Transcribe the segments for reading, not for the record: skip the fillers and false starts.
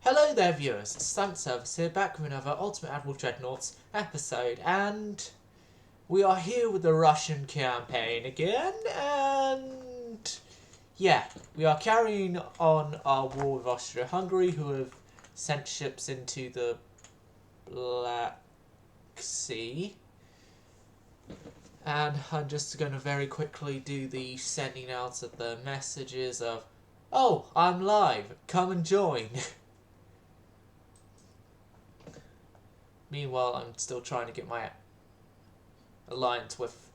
Hello there viewers, it's Stunt Service here, back with another Ultimate Admiral Dreadnoughts episode, and we are here with the Russian campaign again, and yeah, we are carrying on our war with Austria-Hungary, who have sent ships into the Black Sea, and I'm just going to very quickly do the sending out of the messages of, oh, I'm live, come and join. Meanwhile, I'm still trying to get my alliance with...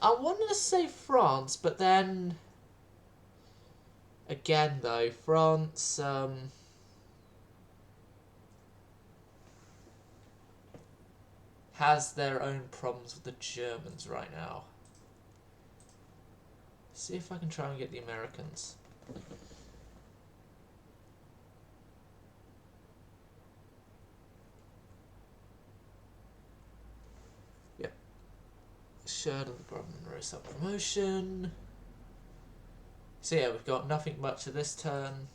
I wanted to say France, but then... Again, though, France... has their own problems with the Germans right now. See if I can try and get the Americans. Shirt of the Brother Monroe self-promotion. So yeah, we've got nothing much of this turn.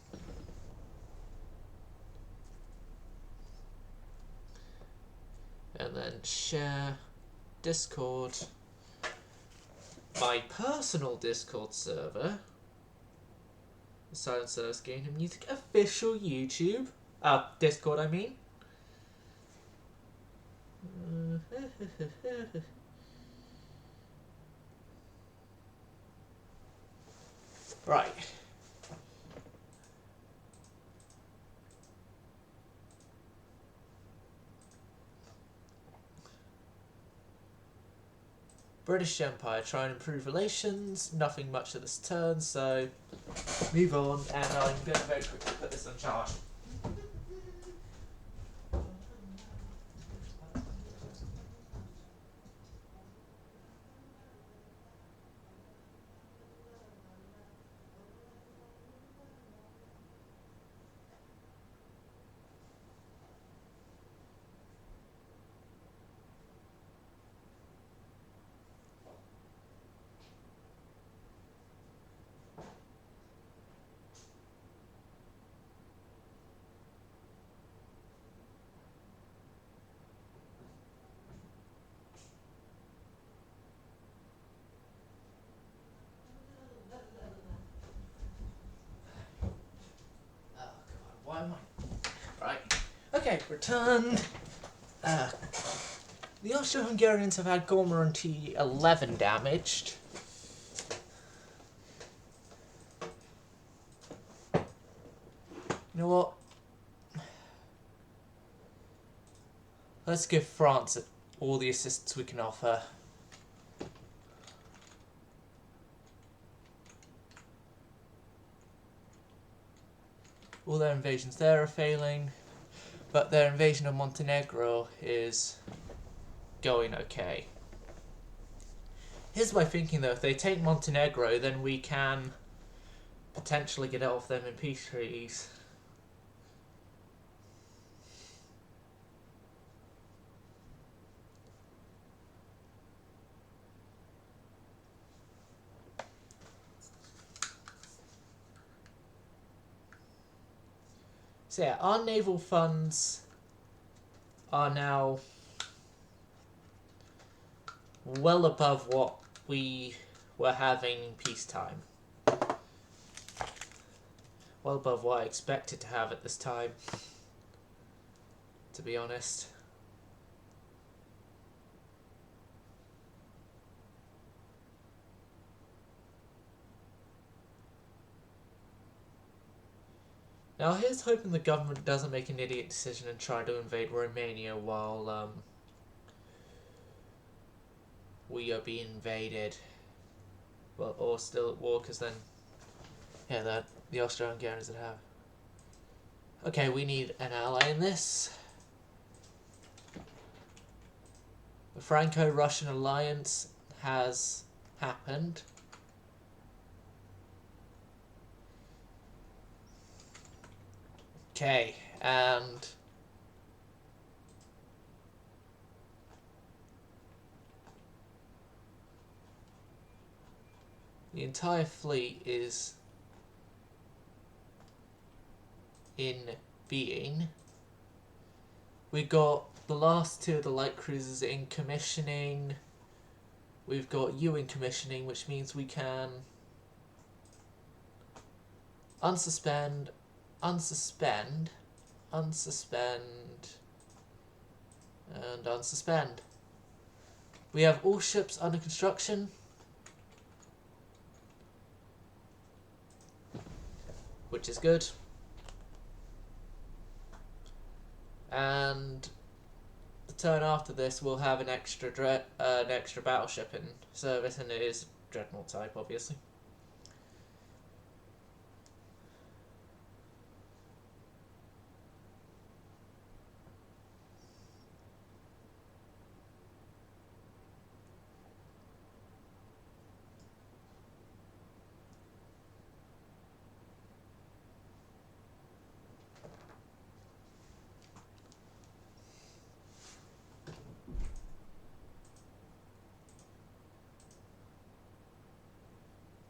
And then share Discord. My personal Discord server. The Silent Service Game and Music official YouTube. Discord I mean. Right. British Empire, try and improve relations. Nothing much of this turn, so move on. And I'm going to very quickly put this on charge. Why am I? Right. Okay, return. The Austro-Hungarians have had Gormor T11 damaged. You know what? Let's give France all the assistance we can offer. All their invasions there are failing, but their invasion of Montenegro is going okay. Here's my thinking though, if they take Montenegro, then we can potentially get out of them in peace treaties. So yeah, our naval funds are now well above what we were having in peacetime. Well above what I expected to have at this time, to be honest. Now here's hoping the government doesn't make an idiot decision and try to invade Romania while we are being invaded. Well, or still at war, because then, yeah, the Austro-Hungarians would have. Okay, we need an ally in this. The Franco-Russian alliance has happened. Okay, and the entire fleet is in being. We got the last two of the light cruisers in commissioning. We've got you in commissioning, which means we can unsuspend, unsuspend, unsuspend, and unsuspend. We have all ships under construction. Which is good. And the turn after this, we'll have an extra battleship in service, and it is dreadnought type, obviously.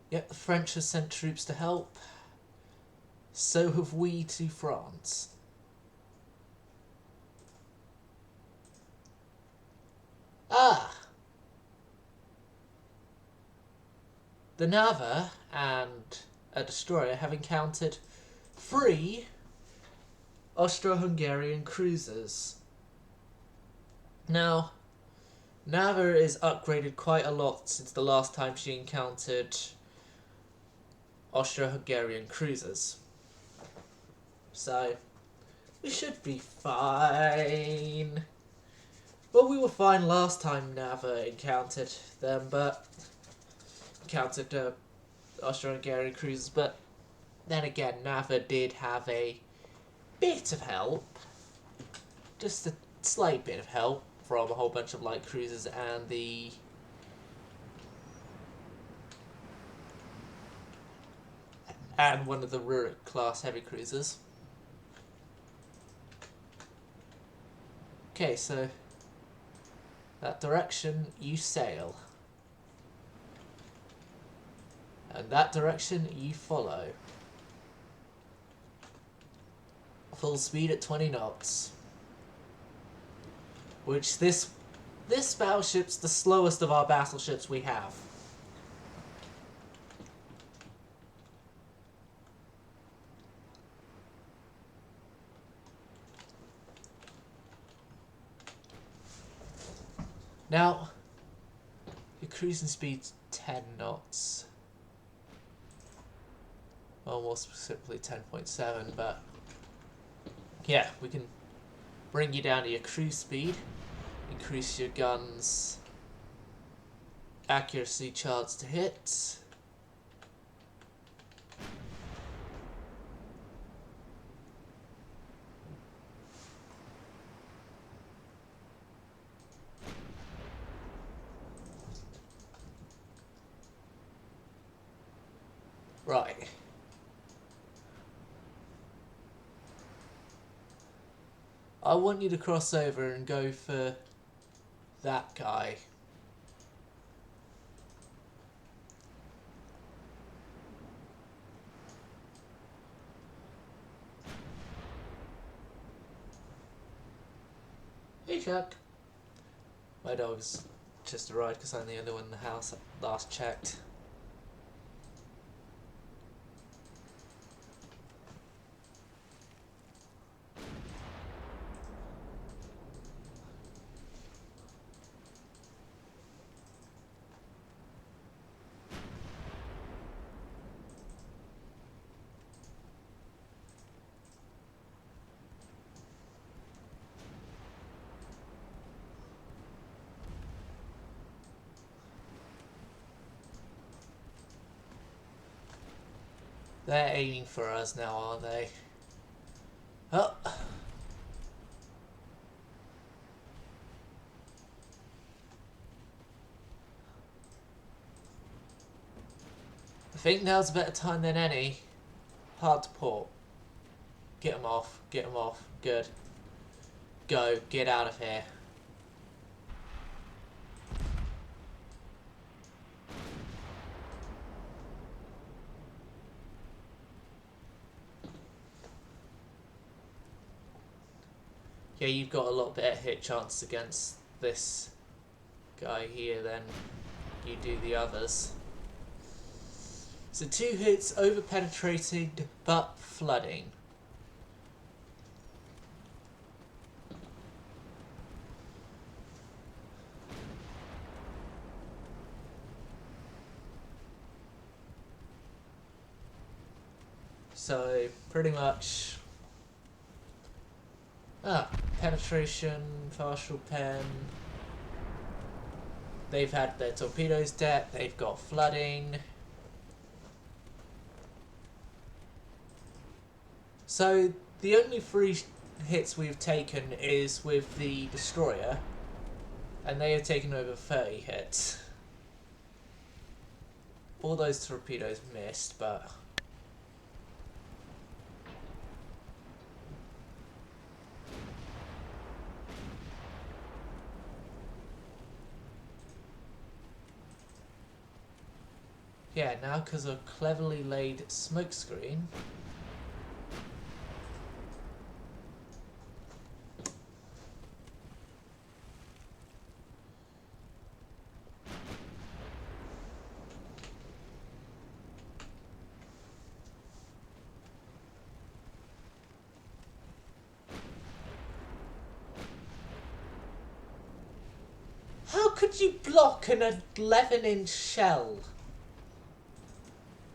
Yep, the French have sent troops to help. So have we to France. Ah! The Nava and a destroyer have encountered 3 Austro-Hungarian cruisers. Now, Nava is upgraded quite a lot since the last time she encountered Austro-Hungarian cruisers. So, we should be fine. Well, we were fine last time Nava encountered them, but encountered Austro-Hungarian cruisers, but then again, Nava did have a bit of help. Just a slight bit of help from a whole bunch of light cruisers and one of the Rurik class heavy cruisers. Okay, so that direction you sail. And that direction you follow. Full speed at 20 knots. Which this battleship's the slowest of our battleships we have. Now, your cruising speed's 10 knots. Well, more specifically 10.7, but yeah, we can bring you down to your cruise speed, increase your guns' accuracy chance to hit. Right. I want you to cross over and go for that guy. Hey, Chuck. My dog's just arrived because I'm the only one in the house last checked. They're aiming for us now, aren't they? Oh. I think now's a better time than any. Hard to port. Get them off. Get them off. Good. Go. Get out of here. Yeah, you've got a lot better hit chance against this guy here than you do the others. So 2 hits, over penetrating, but flooding. So pretty much penetration, partial pen. They've had their torpedoes decked, they've got flooding. So the only 3 hits we've taken is with the destroyer, and they have taken over 30 hits. All those torpedoes missed, but yeah, now because of cleverly laid smokescreen. How could you block an 11-inch shell?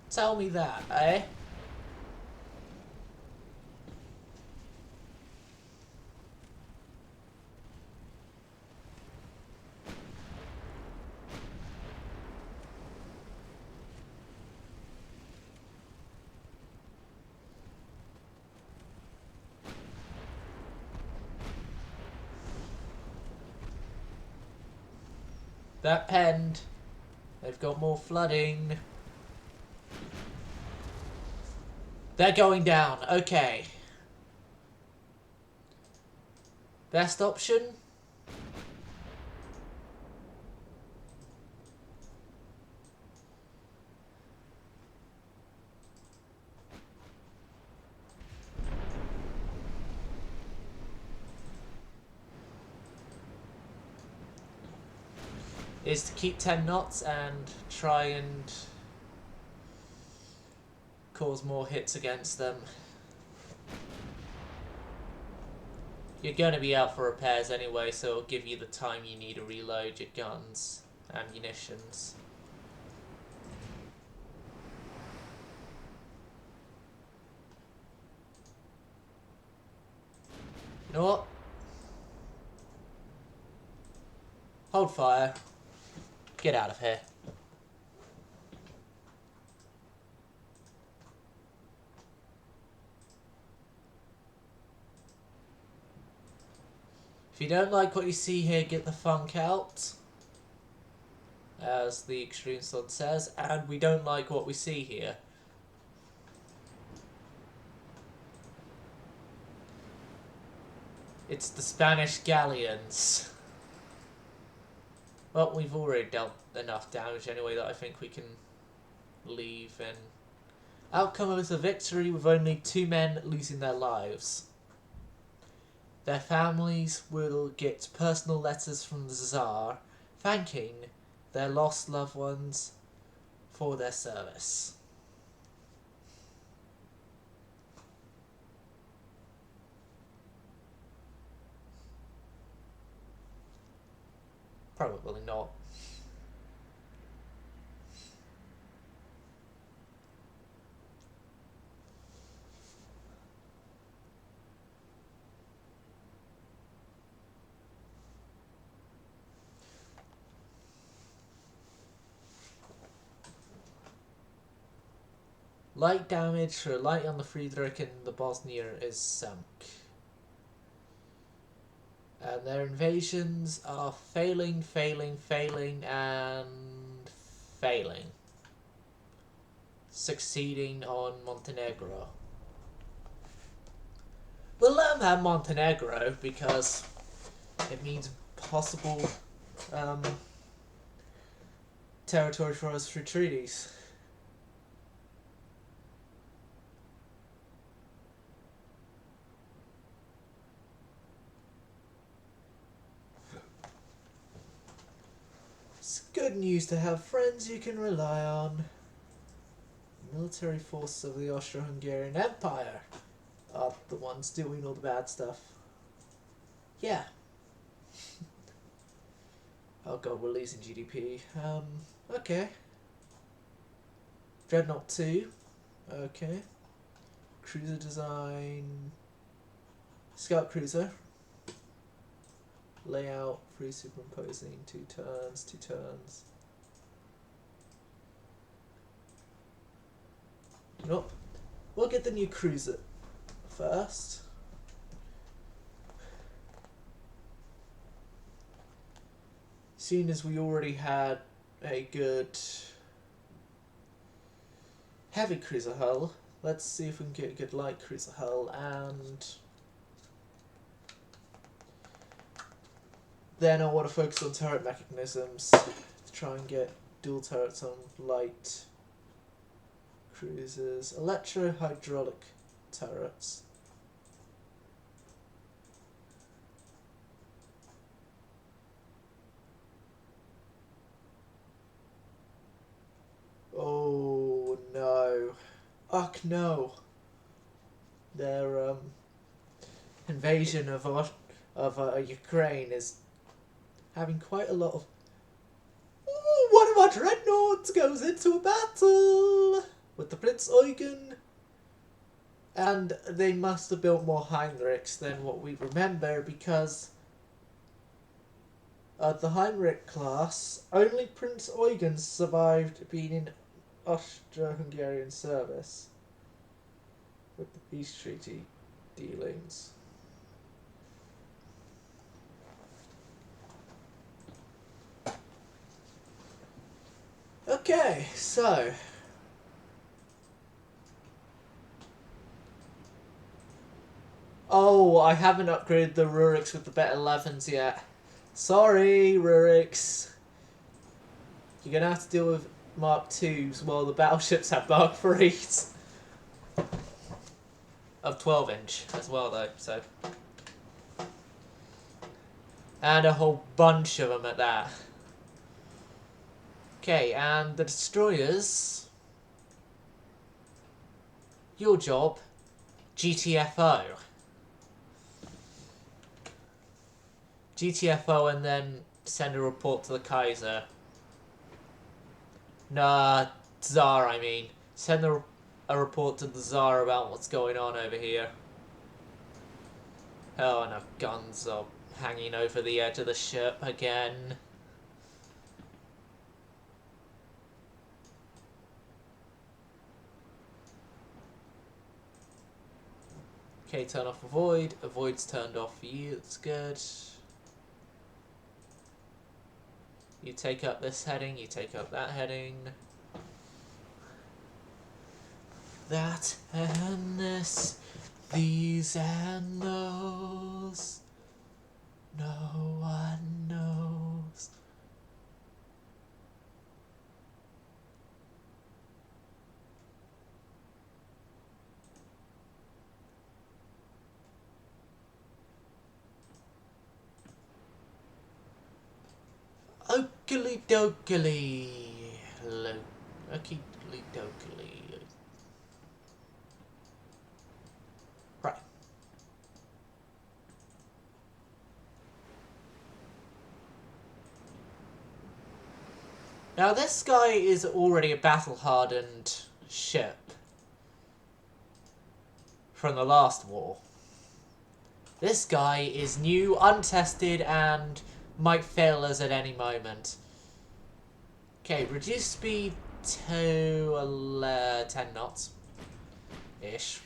Tell me that, eh? That penned. They've got more flooding. They're going down. Okay. Best option? Is to keep 10 knots and try and cause more hits against them. You're going to be out for repairs anyway, so it'll give you the time you need to reload your guns and munitions. You know what? Hold fire. Get out of here. If you don't like what you see here, get the funk out, as the Extreme Sun says, and we don't like what we see here. It's the Spanish galleons. Well, we've already dealt enough damage anyway that I think we can leave, and outcome is a victory with only 2 men losing their lives. Their families will get personal letters from the Tsar thanking their lost loved ones for their service. Probably not. Light damage for light on the Friedrich and the Bosnia is sunk. And their invasions are failing, and failing. Succeeding on Montenegro. We'll let them have Montenegro because it means possible territory for us through treaties. Good news to have friends you can rely on. Military forces of the Austro-Hungarian Empire are the ones doing all the bad stuff. Yeah. Oh god, we're losing GDP. Okay. Dreadnought 2. Okay. Cruiser design. Scout cruiser. Layout, free superimposing, 2 turns, 2 turns. You know, we'll get the new cruiser first. Seeing as we already had a good heavy cruiser hull, let's see if we can get a good light cruiser hull, and then I want to focus on turret mechanisms to try and get dual turrets on light cruisers. Electro-hydraulic turrets. Oh no. Ugh no. Their invasion of Ukraine is having quite a lot of... Ooh, one of our dreadnoughts goes into a battle with the Prince Eugen. And they must have built more Heinrichs than what we remember, because the Heinrich class, only Prince Eugen survived being in Austro-Hungarian service with the peace treaty dealings. Okay, so oh, I haven't upgraded the Ruriks with the better 11s yet. Sorry, Ruriks. You're gonna have to deal with Mark 2s while the battleships have Mark 3s. Of 12-inch as well, though, so. And a whole bunch of them at that. Okay, and the destroyers. Your job, GTFO. GTFO, and then send a report to the Kaiser. Nah, Tsar, I mean. Send a report to the Tsar about what's going on over here. Oh, and our guns are hanging over the edge of the ship again. Okay, turn off avoid. Avoid's turned off for you, that's good. You take up this heading, you take up that heading. That and this, these and those. No one knows. Oakley dokley. Oakley dokley. Right. Now this guy is already a battle-hardened ship from the last war. This guy is new, untested, and might fail us at any moment. Okay, reduce speed to 10 knots. Ish.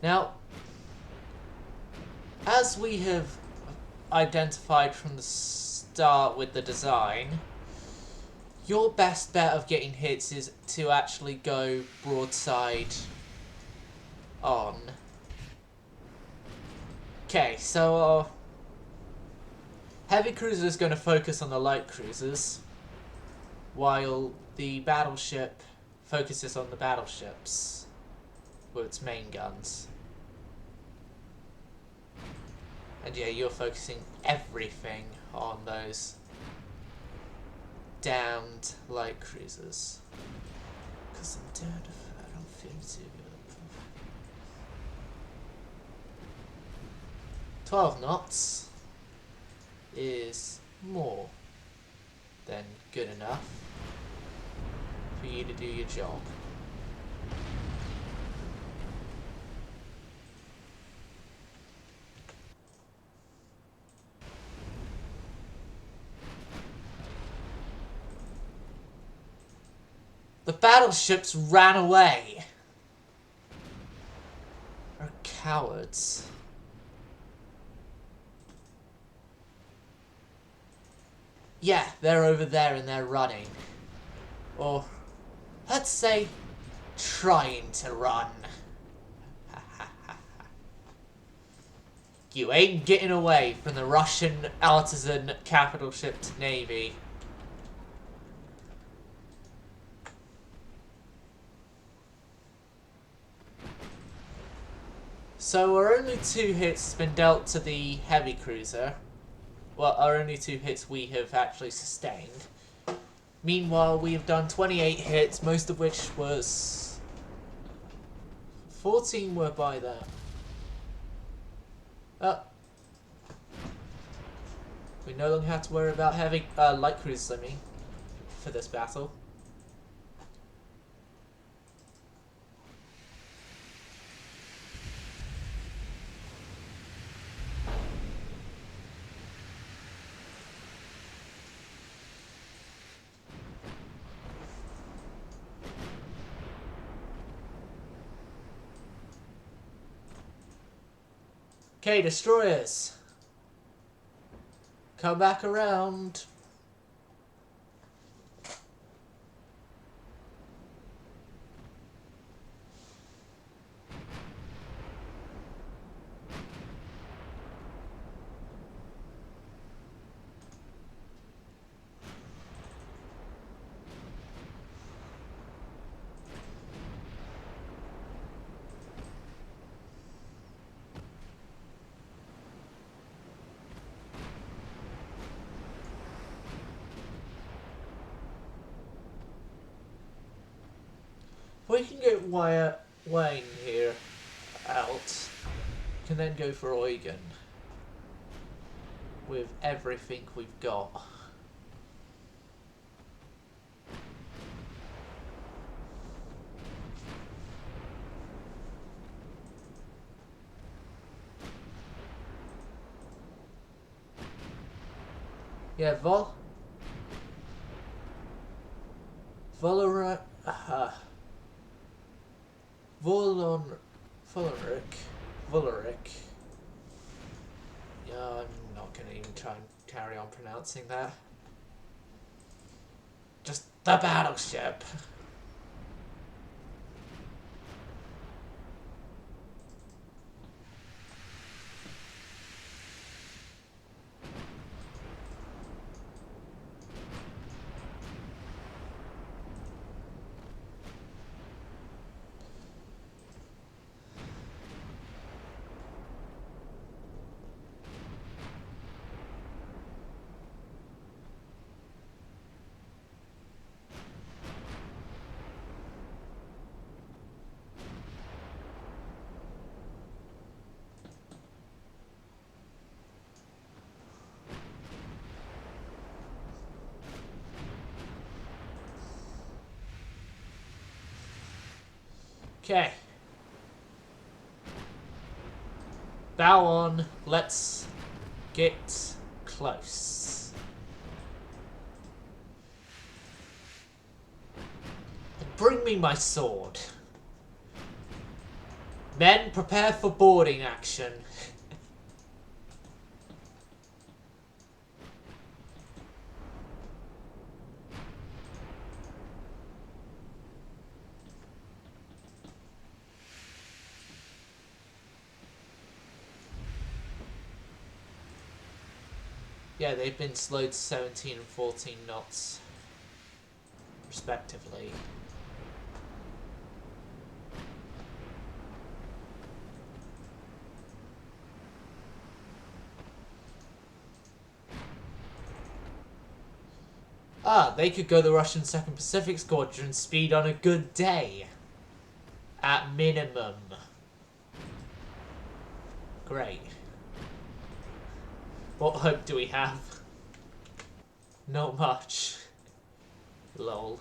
Now, as we have identified from the start with the design, your best bet of getting hits is to actually go broadside on. Okay, so Heavy cruiser is going to focus on the light cruisers, while the battleship focuses on the battleships with its main guns. And yeah, you're focusing everything on those damned light cruisers. Because I'm dead. I don't feel too good. 12 knots is more than good enough for you to do your job. The battleships ran away. They're cowards. Yeah, they're over there and they're running. Or, let's say, trying to run. You ain't getting away from the Russian artisan capital ship navy. So our only 2 hits has been dealt to the heavy cruiser. Well, our only 2 hits we have actually sustained. Meanwhile, we have done 28 hits, most of which was... 14 were by that. We no longer have to worry about heavy light cruisers, I mean, for this battle. Okay, destroyers. Come back around. We can get Wayne here out. Can then go for Eugen with everything we've got. Yeah, Voloric. Yeah, I'm not gonna even try and carry on pronouncing that. Just the battleship. Okay. Bow on. Let's get close. Bring me my sword. Men, prepare for boarding action. Yeah, they've been slowed to 17 and 14 knots, respectively. Ah, they could go the Russian 2nd Pacific Squadron speed on a good day. At minimum. Great. What hope do we have? Not much. Lol.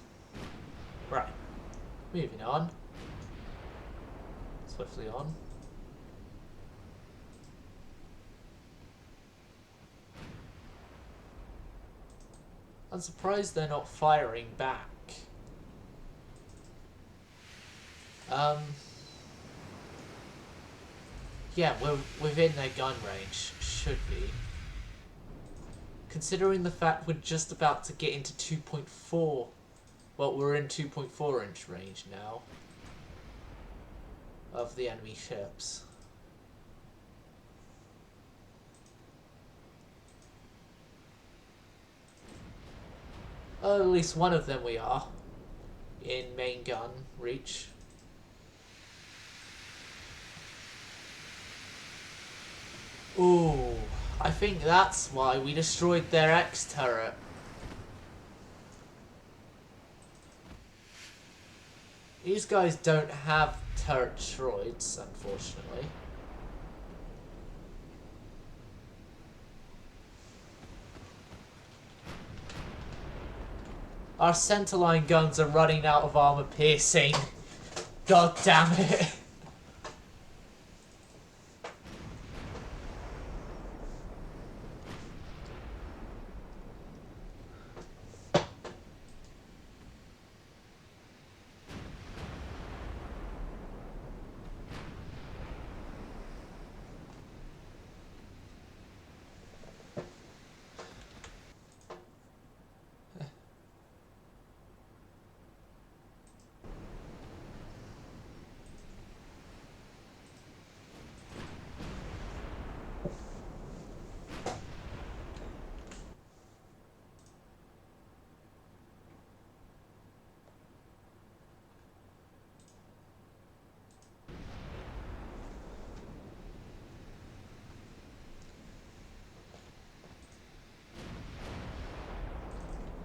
Right. Moving on. Swiftly on. I'm surprised they're not firing back. Yeah, we're within their gun range. Should be. Considering the fact we're just about to get into 2.4. Well, we're in 2.4 inch range now. Of the enemy ships. Oh, at least one of them we are. In main gun reach. Ooh, I think that's why we destroyed their X turret. These guys don't have turret droids, unfortunately. Our centerline guns are running out of armor piercing. God damn it.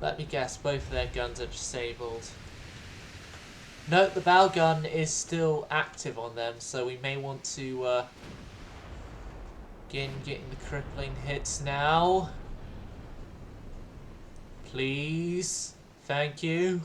Let me guess, both of their guns are disabled. Note the bow gun is still active on them, so we may want to getting the crippling hits now. Please. Thank you.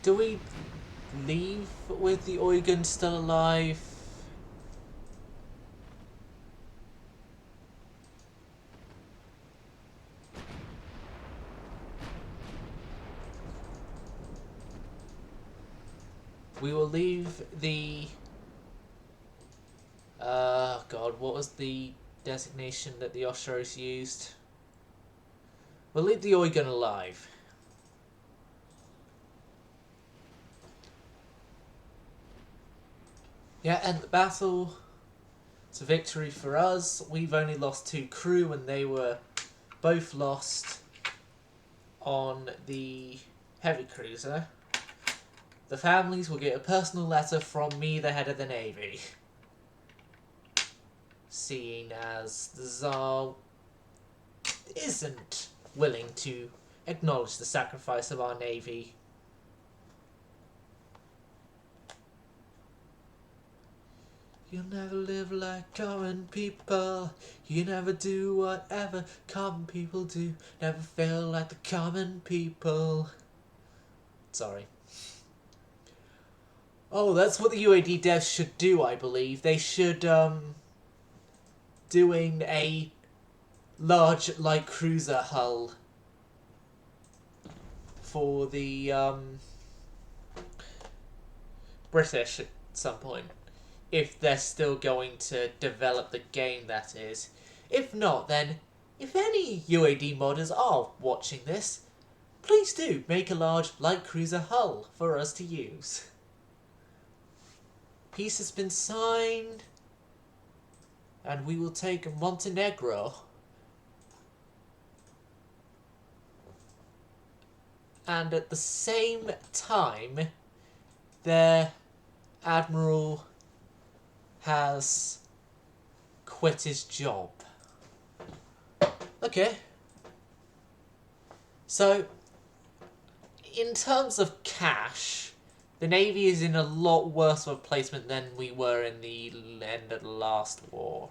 Do we leave with the Eugen still alive? We will leave the... God, what was the designation that the Osharos used? We'll leave the Eugen alive. Yeah, end the battle. It's a victory for us. We've only lost 2 crew and they were both lost on the heavy cruiser. The families will get a personal letter from me, the head of the Navy. Seeing as the Tsar isn't willing to acknowledge the sacrifice of our Navy. You'll never live like common people. You never do whatever common people do. Never feel like the common people. Sorry. Oh, that's what the UAD devs should do, I believe. They should, doing a large light cruiser hull for the British at some point. If they're still going to develop the game, that is. If not, then if any UAD modders are watching this, please do make a large light cruiser hull for us to use. Peace has been signed, and we will take Montenegro. And at the same time, their admiral has quit his job. Okay. So, in terms of cash, the Navy is in a lot worse of a placement than we were in the end of the last war.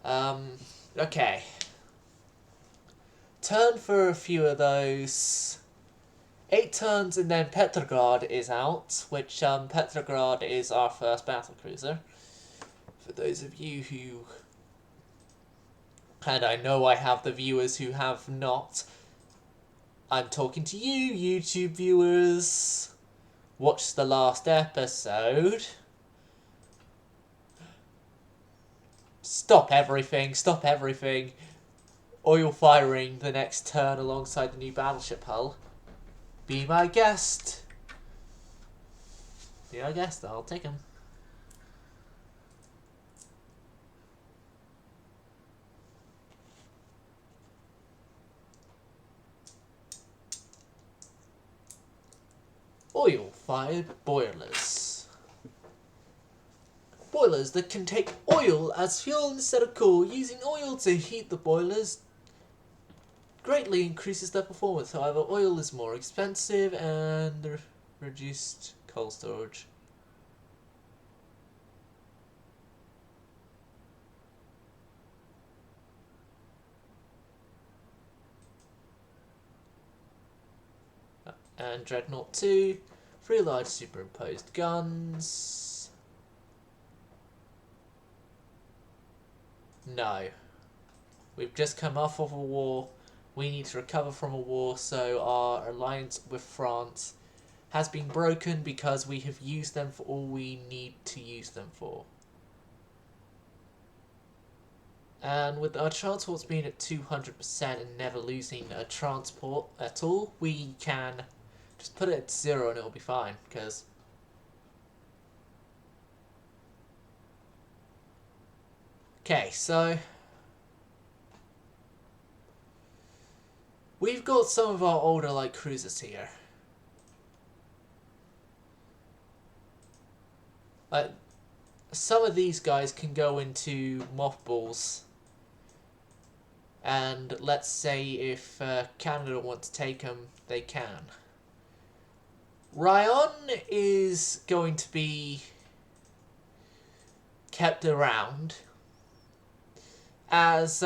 Okay. Turn for a few of those. 8 turns and then Petrograd is out, which Petrograd is our first battlecruiser. For those of you who, and I know I have the viewers who have not, I'm talking to you, YouTube viewers. Watch the last episode. Stop everything, stop everything. Oil firing the next turn alongside the new battleship hull. Be my guest. Be my guest, I'll take him. Oil-fired boilers. Boilers that can take oil as fuel instead of coal. Using oil to heat the boilers greatly increases their performance. However, oil is more expensive and reduced coal storage. And Dreadnought 2, 3 large superimposed guns. No. We've just come off of a war. We need to recover from a war, so our alliance with France has been broken because we have used them for all we need to use them for. And with our transports being at 200% and never losing a transport at all, we can just put it at 0 and it'll be fine, because okay, so we've got some of our older light cruisers here. Some of these guys can go into mothballs, and let's say if Canada wants to take them, they can. Ryan is going to be kept around as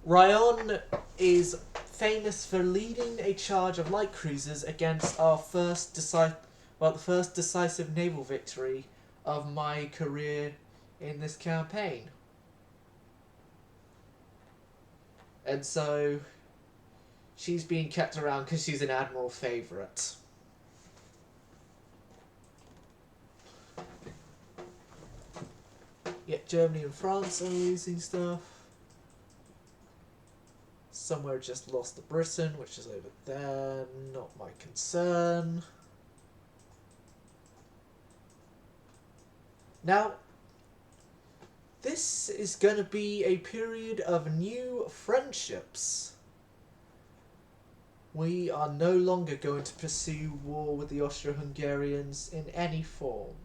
Ryan is famous for leading a charge of light cruisers against our the first decisive naval victory of my career in this campaign. And so she's being kept around because she's an admiral favourite. Yet Germany and France are losing stuff. Somewhere just lost to Britain, which is over there. Not my concern. Now, this is going to be a period of new friendships. We are no longer going to pursue war with the Austro-Hungarians in any form.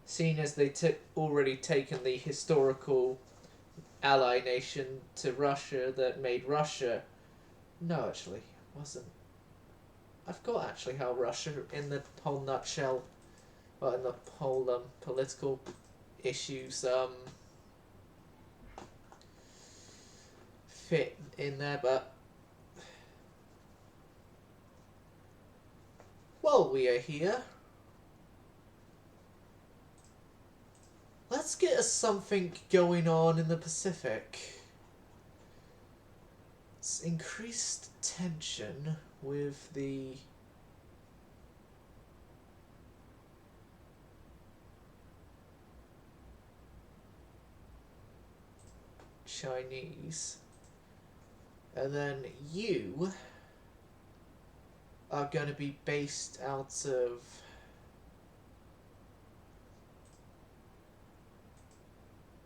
Seeing as they already taken the historical ally nation to Russia that made Russia... No, actually, it wasn't. I forgot actually how Russia, in the whole nutshell, well, in the whole political issues, fit in there, but while we are here, let's get us something going on in the Pacific. It's increased tension with the Chinese. And then you are going to be based out of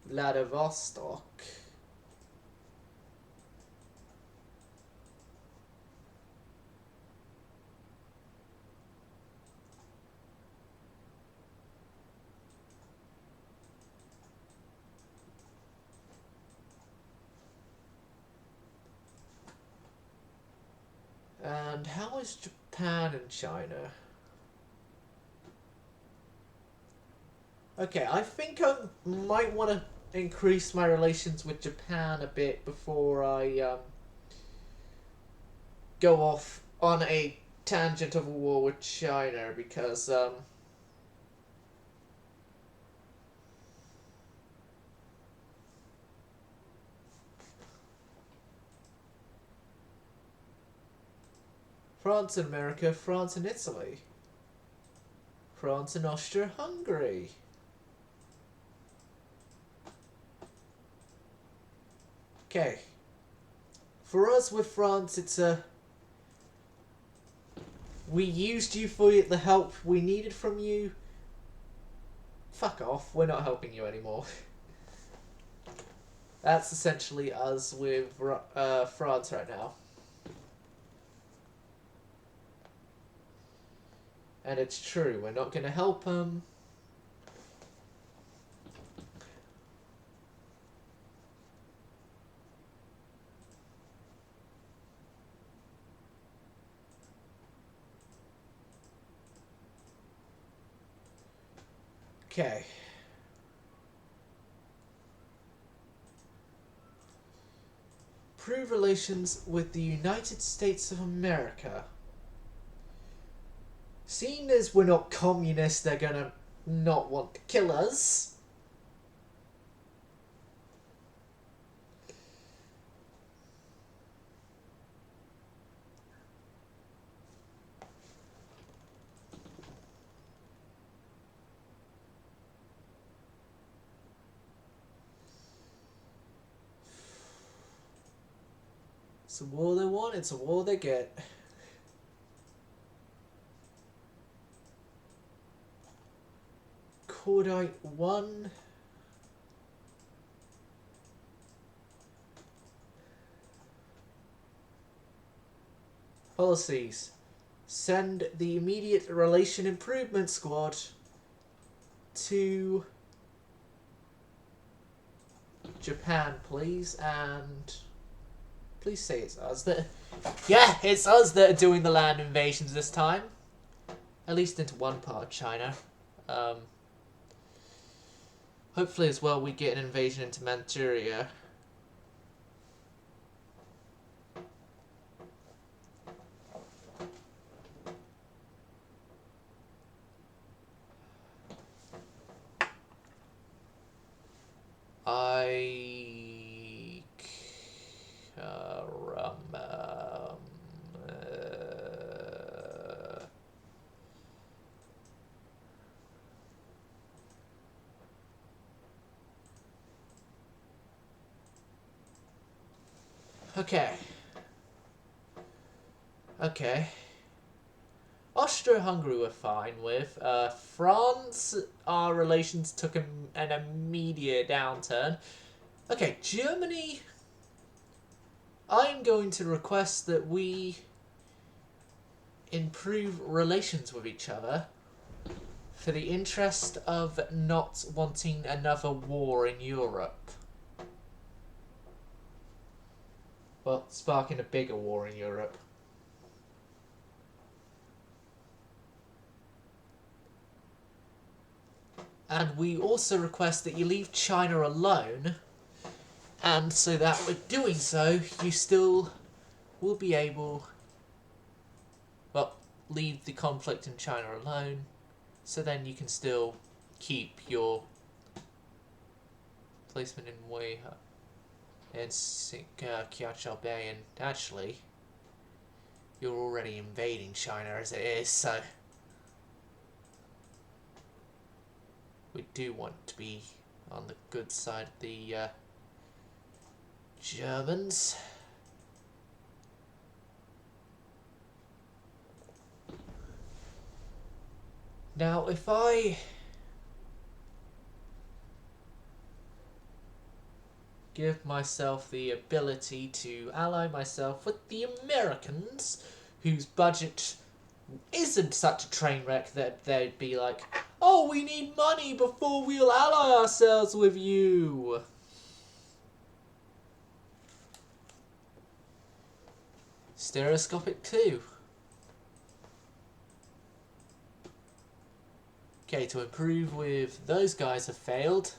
Vladivostok. And how is Japan and China? Okay, I think I might want to increase my relations with Japan a bit before I go off on a tangent of a war with China, because France and America, France and Italy, France and Austria-Hungary. Okay. For us with France, it's a... We used you for the help we needed from you. Fuck off, we're not helping you anymore. That's essentially us with France right now. And it's true, we're not going to help them. Okay. Improve relations with the United States of America. Seeing as we're not communists, they're gonna not want to kill us. It's a war they want, it's a war they get. Cordite 1. Policies. Send the immediate relation improvement squad to Japan, please, and please say it's us that... Yeah, it's us that are doing the land invasions this time. At least into one part of China. Hopefully as well we get an invasion into Manchuria. Okay. Okay. Austria-Hungary we're fine with. France, our relations took an immediate downturn. Okay, Germany, I'm going to request that we improve relations with each other for the interest of not wanting another war in Europe. Well, sparking a bigger war in Europe. And we also request that you leave China alone, and so that with doing so, you still will be able... Well, leave the conflict in China alone, so then you can still keep your placement in Wei and Qiachao Bay, and actually, you're already invading China as it is, so we do want to be on the good side of the Germans. Now, if I give myself the ability to ally myself with the Americans, whose budget isn't such a train wreck that they'd be like, oh, we need money before we'll ally ourselves with you. Stereoscopic too. Okay, to improve with those guys have failed.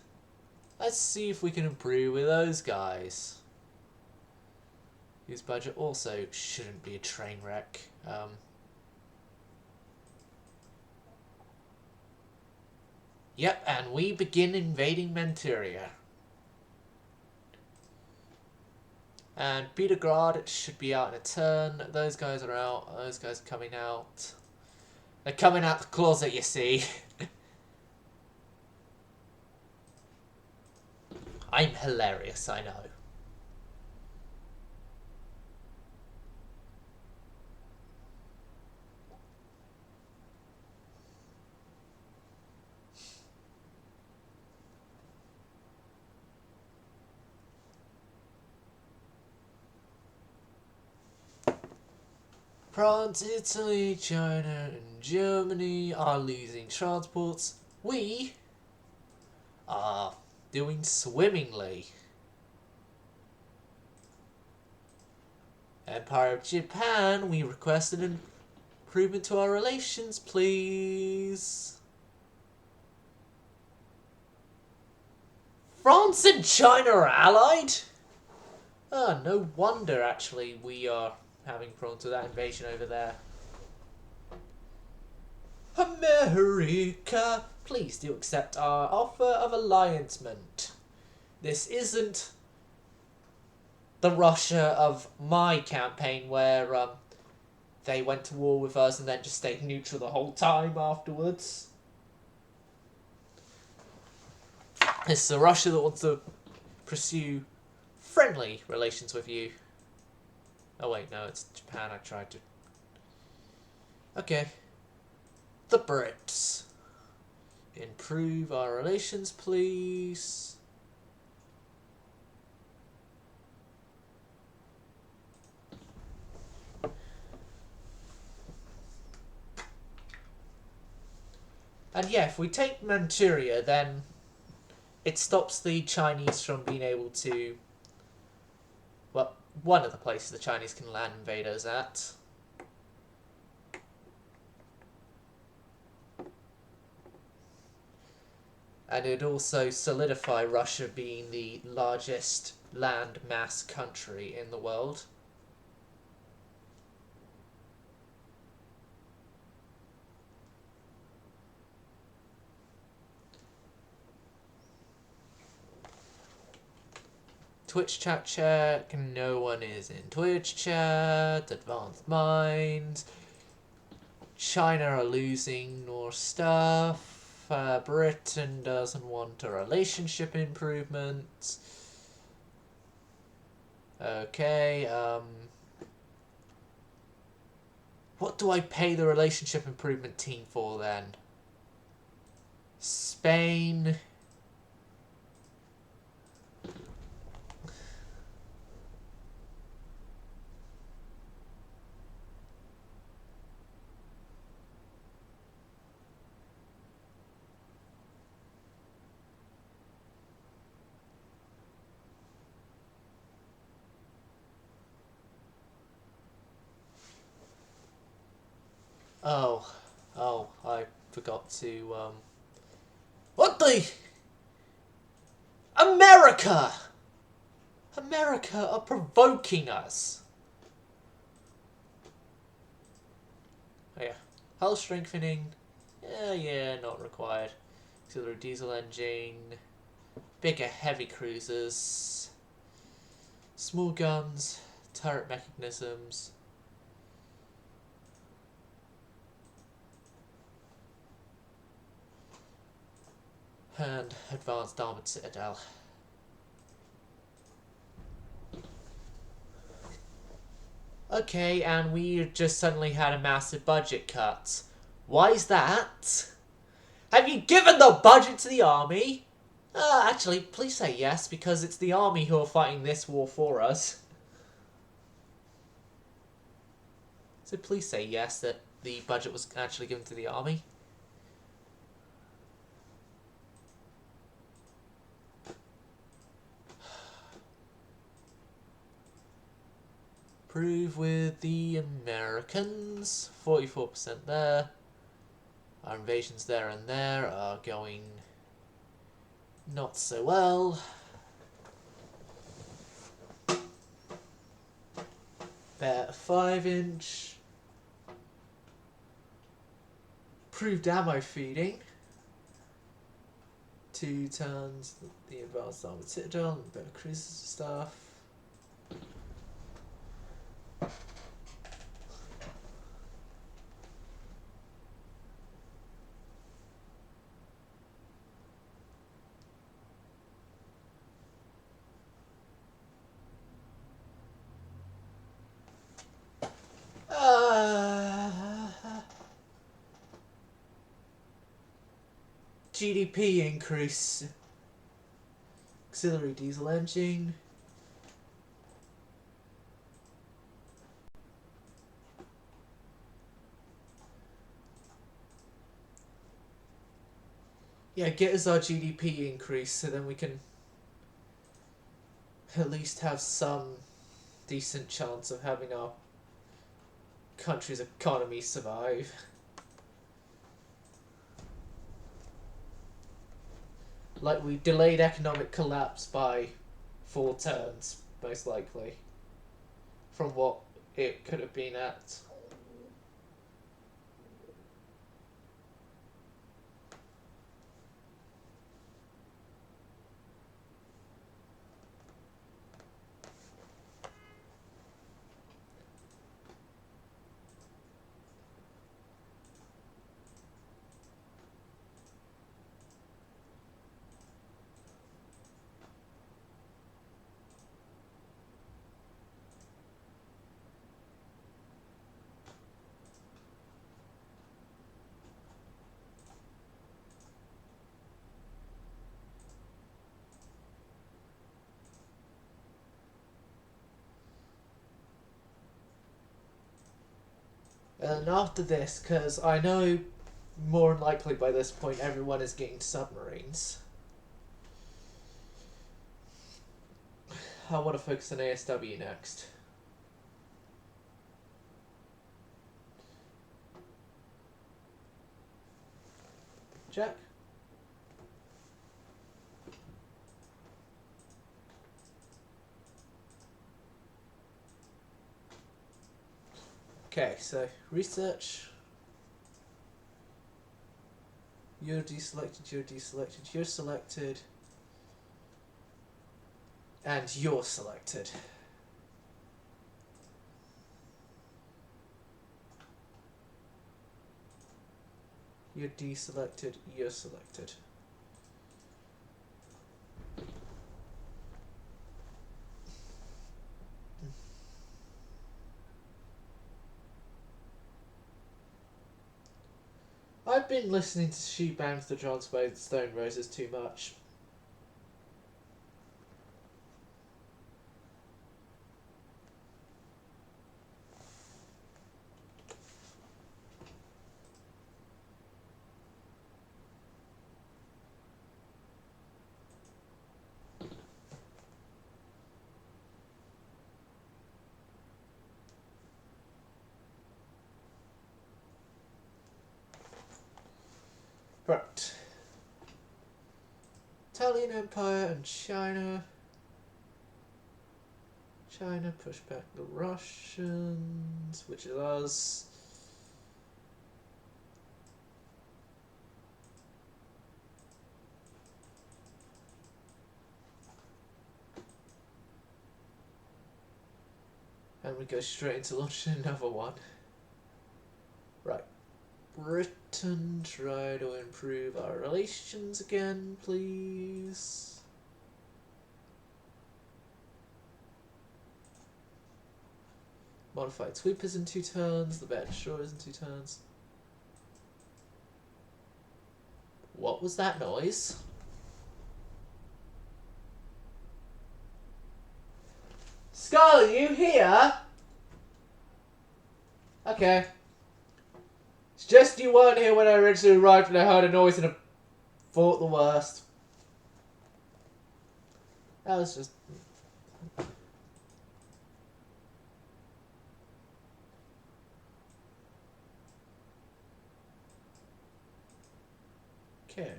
Let's see if we can improve with those guys. Whose budget also shouldn't be a train wreck. Yep, and we begin invading Manchuria. And Petergrad should be out in a turn. Those guys are out. Those guys are coming out. They're coming out the closet, you see. I'm hilarious, I know. France, Italy, China, and Germany are losing transports. We are doing swimmingly. Empire of Japan, we requested an improvement to our relations, please. France and China are allied? Ah, no wonder, actually, we are having problems with that invasion over there. America, please do accept our offer of alliancement. This isn't the Russia of my campaign where they went to war with us and then just stayed neutral the whole time afterwards. It's the Russia that wants to pursue friendly relations with you. Oh wait, no, it's Japan I tried to... Okay. The Brits. Improve our relations, please. And yeah, if we take Manchuria, then it stops the Chinese from being able to... Well, one of the places the Chinese can land invaders at. And it'd also solidify Russia being the largest land mass country in the world. Twitch chat check. No one is in Twitch chat. Advanced Minds. China are losing more stuff. Britain doesn't want a relationship improvement. Okay, what do I pay the relationship improvement team for then? Spain. Oh, I forgot to, What the? America! America are provoking us. Oh yeah. Hull strengthening. Yeah, not required. Auxiliary diesel engine. Bigger heavy cruisers. Small guns. Turret mechanisms. And advanced armoured citadel. Okay, and we just suddenly had a massive budget cut. Why is that? Have you given the budget to the army? Actually, please say yes, because it's the army who are fighting this war for us. So please say yes, that the budget was actually given to the army. Prove with the Americans. 44% there. Our invasions there and there are going not so well. Bear 5-inch. Proved ammo feeding. 2 tons. The advanced armored citadel and better cruiser stuff. GDP increase. Auxiliary diesel engine. Yeah, get us our GDP increase so then we can at least have some decent chance of having our country's economy survive. Like, we delayed economic collapse by 4 turns, most likely, from what it could have been at. And after this, because I know more than likely by this point everyone is getting submarines, I want to focus on ASW next. Jack? Okay, so research. You're deselected, you're deselected, you're selected. And you're selected. You're deselected, you're selected. I've been listening to She Bangs the John Stone Roses too much. Right. Italian Empire and China. China push back the Russians, which is us. And we go straight into launching another one. Right. Britain, try to improve our relations again, please. Modified sweepers in 2 turns, the bear destroyers in 2 turns. What was that noise? Scarlet, you here? Okay. It's just you weren't here when I originally arrived and I heard a noise and I thought the worst. That was just... Okay.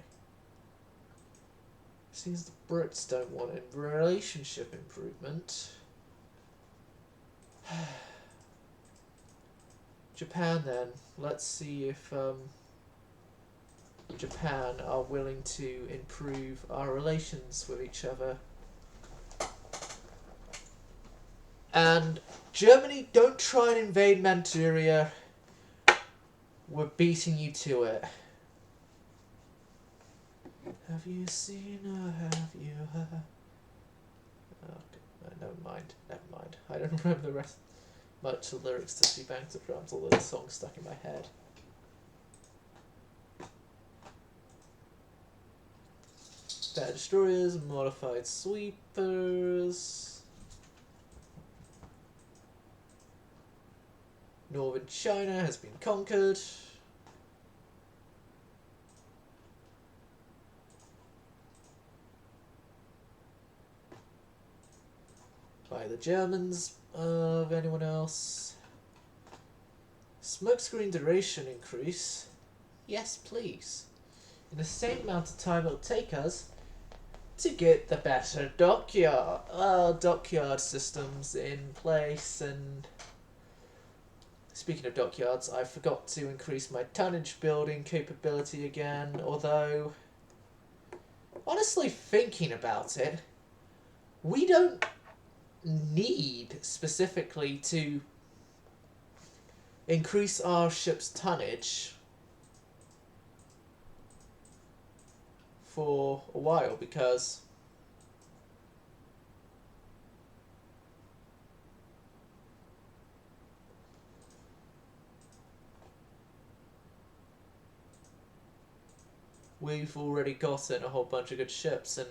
Seems the Brits don't want a relationship improvement. Japan then. Let's see if Japan are willing to improve our relations with each other. And Germany, don't try and invade Manchuria. We're beating you to it. Have you seen her? Have you heard? Oh, never mind. Never mind. I don't remember the rest. Much of the lyrics to She Bangs the Drums, although the song's stuck in my head. Bad destroyers, modified sweepers. Northern China has been conquered. By the Germans, of anyone else. Smokescreen duration increase. Yes, please. In the same amount of time it'll take us to get the better dockyard systems in place. And speaking of dockyards, I forgot to increase my tonnage building capability again, although honestly thinking about it, we don't need specifically to increase our ship's tonnage for a while, because we've already gotten a whole bunch of good ships, and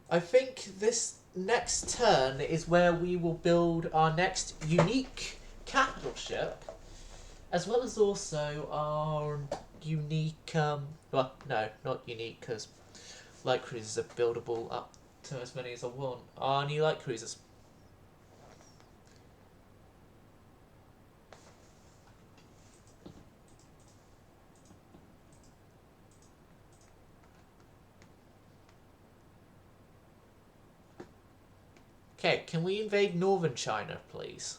I think this next turn is where we will build our next unique capital ship, as well as also our unique, well, no, not unique, because light cruisers are buildable up to as many as I want. Our new light cruisers. Okay, can we invade northern China, please?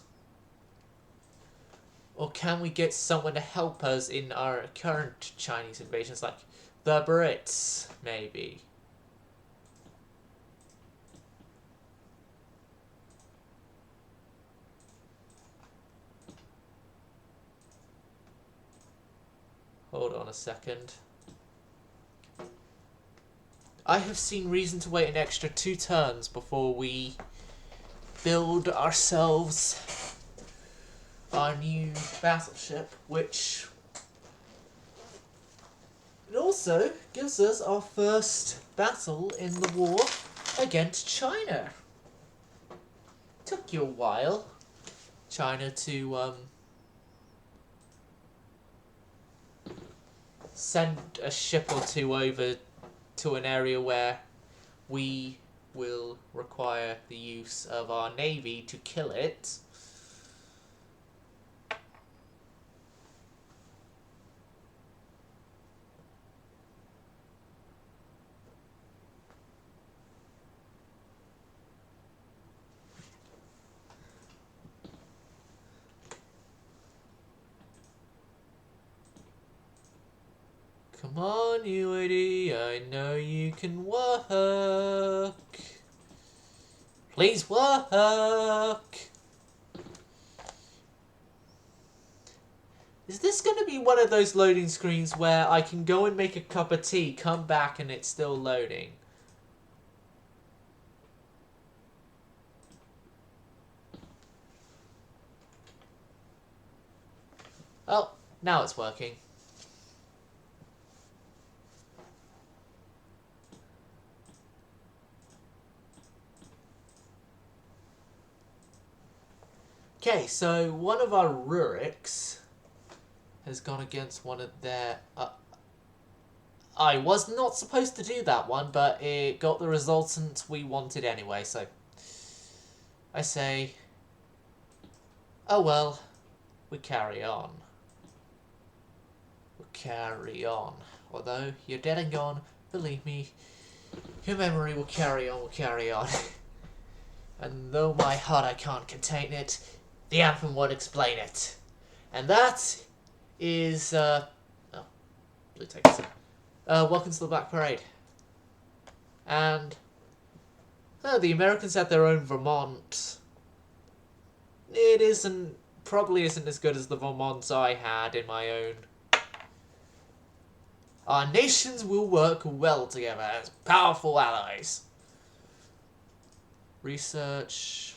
Or can we get someone to help us in our current Chinese invasions, like the Brits, maybe? Hold on a second. I have seen reason to wait an extra 2 turns before we build ourselves our new battleship, which it also gives us our first battle in the war against China. Took you a while, China, to send a ship or 2 over to an area where we will require the use of our navy to kill it. Come on, UAD, I know you can work. Please work! Is this going to be one of those loading screens where I can go and make a cup of tea, come back, and it's still loading? Oh, now it's working. Okay, so one of our Ruriks has gone against one of their... I was not supposed to do that one, but it got the resultant we wanted anyway, so... I say... Oh well, we carry on. We carry on. Although, you're dead and gone, believe me, your memory will carry on, And though my heart I can't contain it, the anthem won't explain it. And that is, oh, blue takes it. Welcome to the Black Parade. And, the Americans had their own Vermont. It probably isn't as good as the Vermont I had in my own. Our nations will work well together as powerful allies. Research.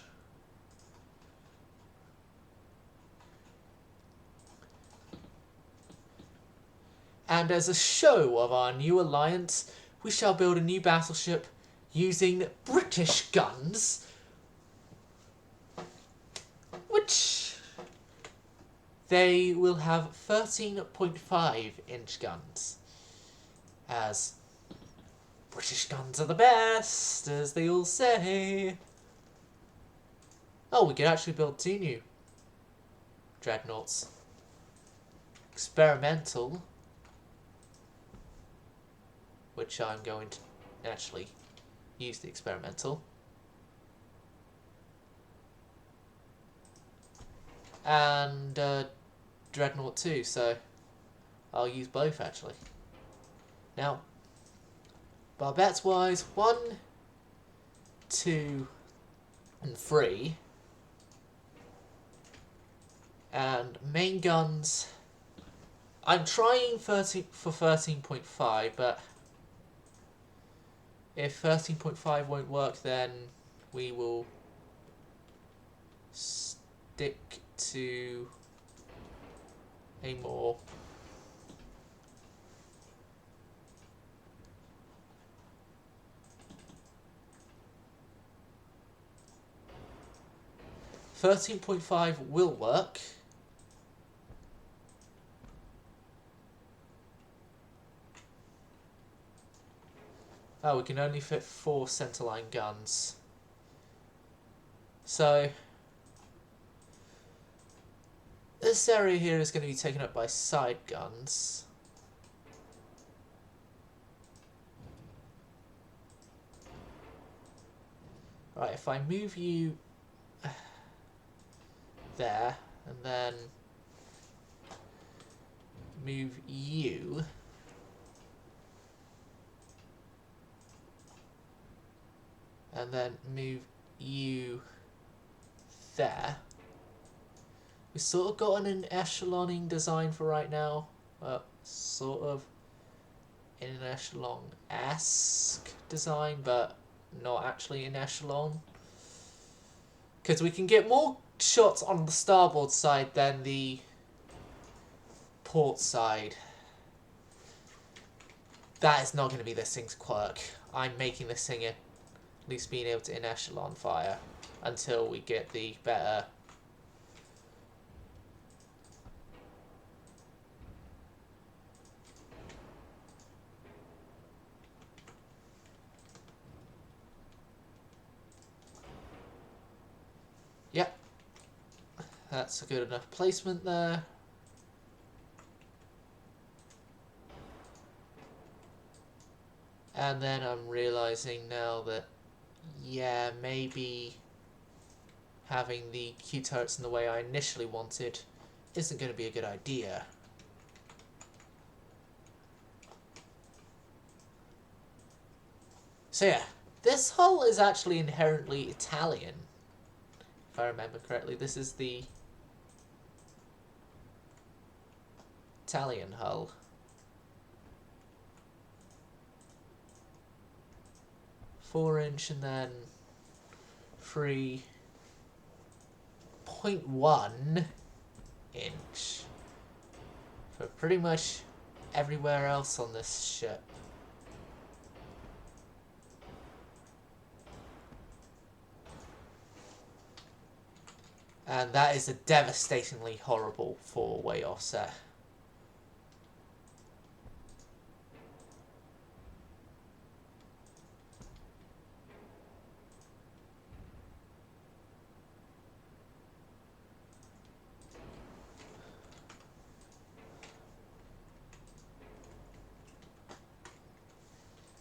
And as a show of our new alliance, we shall build a new battleship using British guns, which they will have 13.5-inch guns, as British guns are the best, as they all say. Oh, we could actually build 2 new dreadnoughts. Experimental, which I'm going to actually use the experimental. And Dreadnought 2, so I'll use both actually. Now, barbettes wise, 1, 2, and 3. And main guns, I'm trying for 13.5, but if 13.5 won't work, then we will stick to a more .5 will work. Oh, we can only fit 4 centerline guns. So this area here is going to be taken up by side guns. Right, if I move you there, and then move you and then move you there. We sort of got an echeloning design for right now. Sort of in an echelon-esque design, but not actually an echelon. Because we can get more shots on the starboard side than the port side. That is not going to be this thing's quirk. I'm making this thing at least being able to in echelon fire until we get the better. Yep, that's a good enough placement there. And then I'm realizing now that, yeah, maybe having the Q turrets in the way I initially wanted isn't going to be a good idea. So yeah, This hull is actually inherently Italian, if I remember correctly. This is the Italian hull. Four-inch and then 3.1 inch for pretty much everywhere else on this ship. And that is a devastatingly horrible four-way offset.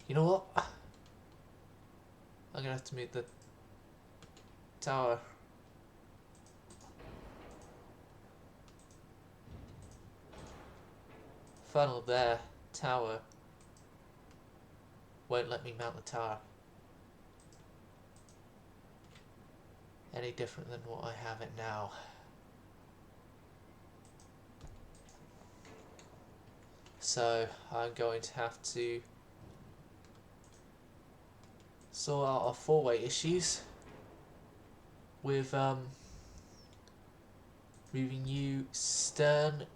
You know what? I'm gonna have to move the tower. Funnel there, tower. Won't let me mount the tower. Any different than what I have it now. So I'm going to have to sort out our four-way issues with moving you sternward.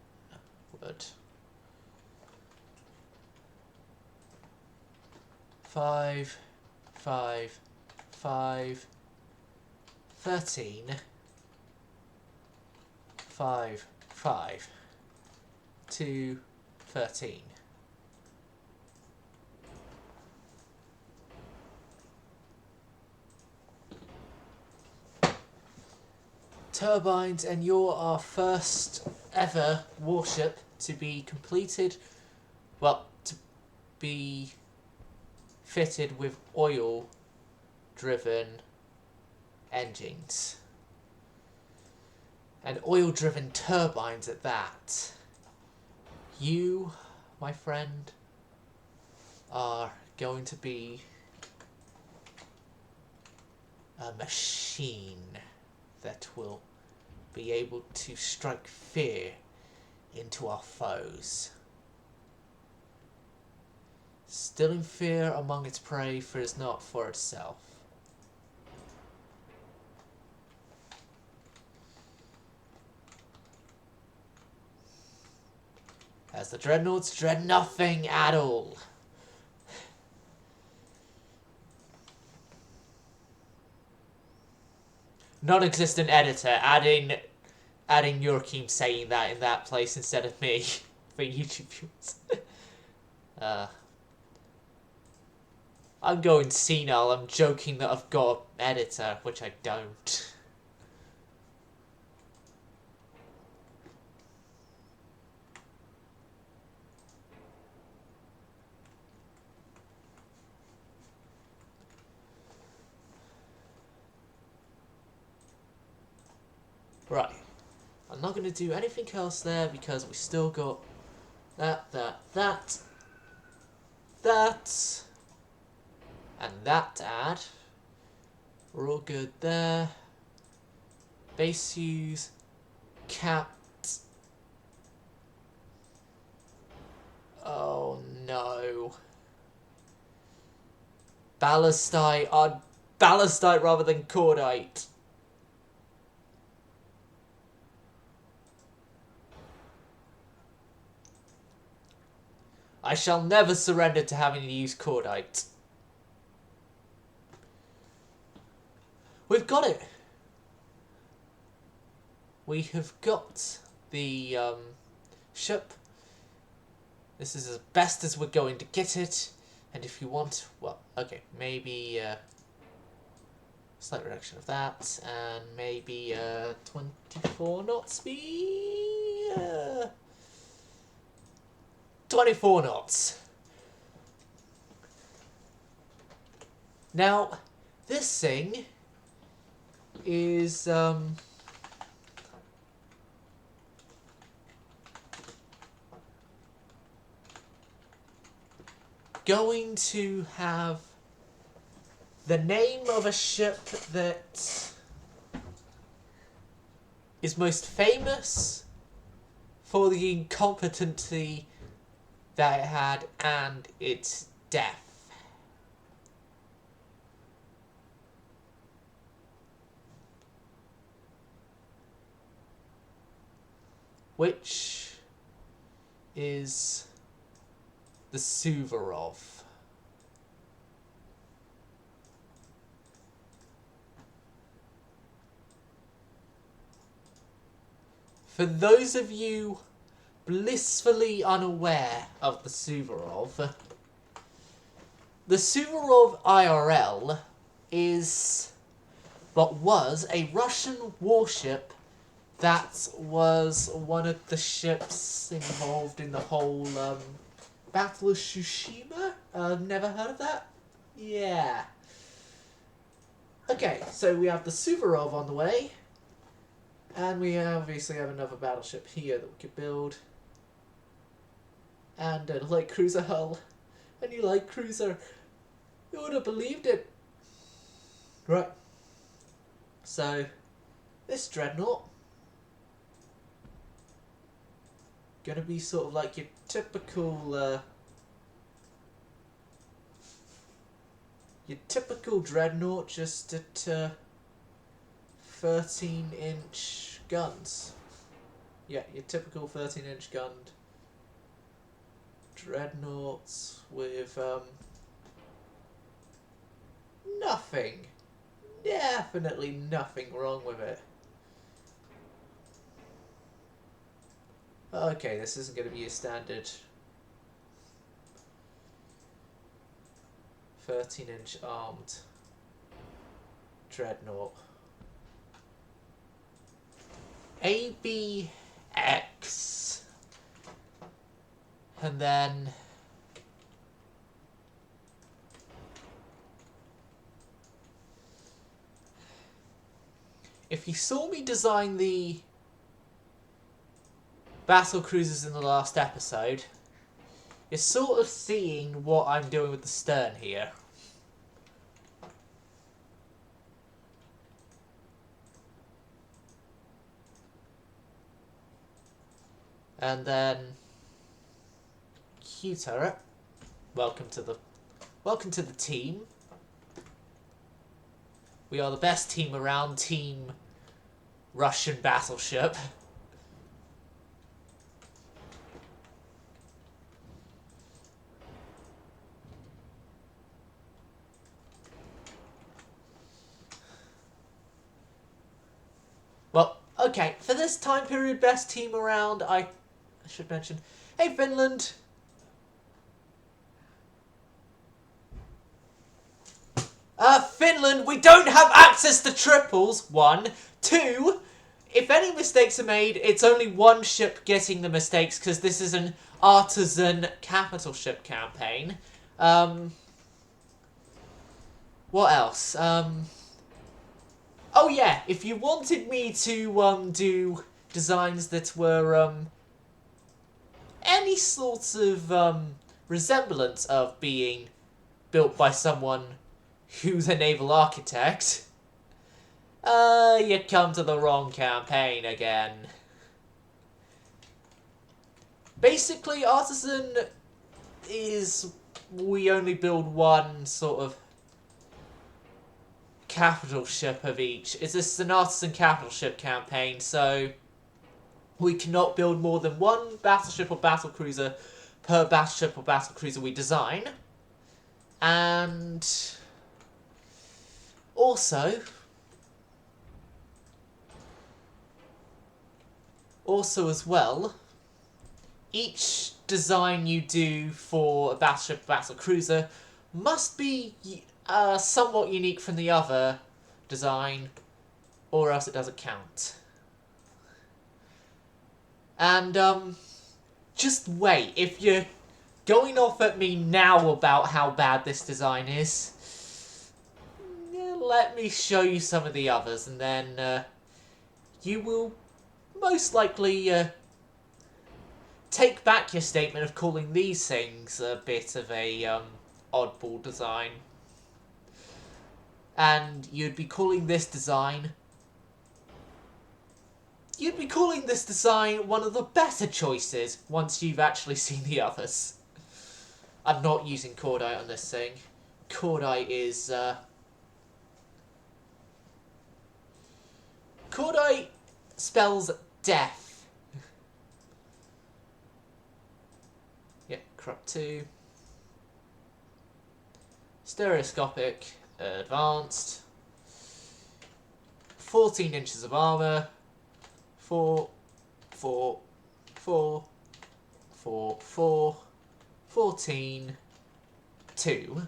5, 5, 5, 13, 5, 5, 2, 13. Turbines, and you're our first ever warship to be completed, well, to be fitted with oil-driven engines. And oil-driven turbines at that. You, my friend, are going to be a machine that will be able to strike fear into our foes. Stilling fear among its prey fears not for itself. As the dreadnoughts dread nothing at all. Non-existent editor, adding Joachim saying that in that place instead of me for YouTube viewers. I'm going senile. I'm joking that I've got an editor, which I don't. Right. I'm not going to do anything else there because we still got that, and that to add. We're all good there. Base use, capped. Oh no. Ballastite on ballastite rather than cordite. I shall never surrender to having to use cordite. We've got it. We have got the ship. This is as best as we're going to get it. And if you want, well, okay, maybe slight reduction of that, and maybe 24 knot speed. 24 knots. Now, this thing is going to have the name of a ship that is most famous for the incompetency that it had and its death. Which is the Suvorov. For those of you blissfully unaware of the Suvorov IRL is what was a Russian warship that was one of the ships involved in the whole Battle of Tsushima. Never heard of that? Yeah. Okay, so we have the Suvorov on the way. And we obviously have another battleship here that we could build. And a light cruiser hull. A new light cruiser. You would have believed it. Right. So, this dreadnought. Gonna be sort of like your typical dreadnought, just at 13-inch guns. Yeah, your typical 13-inch gunned dreadnoughts with definitely nothing wrong with it. Okay, this isn't going to be a standard 13-inch armed dreadnought. ABX. And then if you saw me design the battle cruisers in the last episode, you're sort of seeing what I'm doing with the stern here. And then Q turret. Welcome to the team. We are the best team around, Team Russian Battleship. Well, okay, for this time period, best team around, I should mention, hey Finland! Finland, we don't have access to triples, 1. 2, if any mistakes are made, it's only one ship getting the mistakes, because this is an artisan capital ship campaign. What else? Oh yeah, if you wanted me to do designs that were any sort of resemblance of being built by someone who's a naval architect, you come to the wrong campaign again. Basically, artisan is we only build one sort of capital ship of each. This is an artisan capital ship campaign, so we cannot build more than one battleship or battlecruiser per battleship or battlecruiser we design. And also as well, each design you do for a battleship or battlecruiser must be somewhat unique from the other design, or else it doesn't count. And just wait, if you're going off at me now about how bad this design is, let me show you some of the others, and then you will most likely take back your statement of calling these things a bit of a oddball design. And you'd be calling this design... You'd be calling this design one of the better choices once you've actually seen the others. I'm not using cordite on this thing. Cordite is... Cordite spells death. Yeah, crop 2. Stereoscopic, advanced. 14 inches of armour. 4, 4, 4, 4, 4, 14, 2.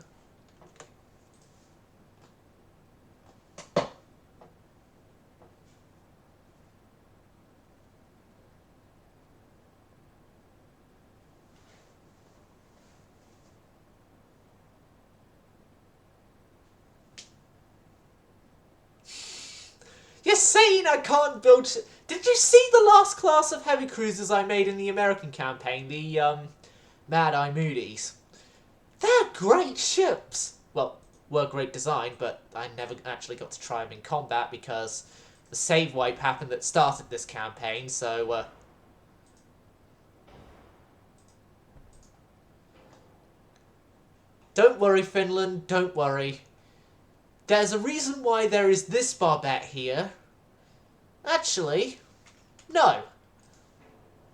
You're saying I can't build... Did you see the last class of heavy cruisers I made in the American campaign? The, Mad Eye Moody's. They're great ships! Well, were great design, but I never actually got to try them in combat because the save wipe happened that started this campaign, so, Don't worry, Finland, don't worry. There's a reason why there is this barbette here. Actually, no.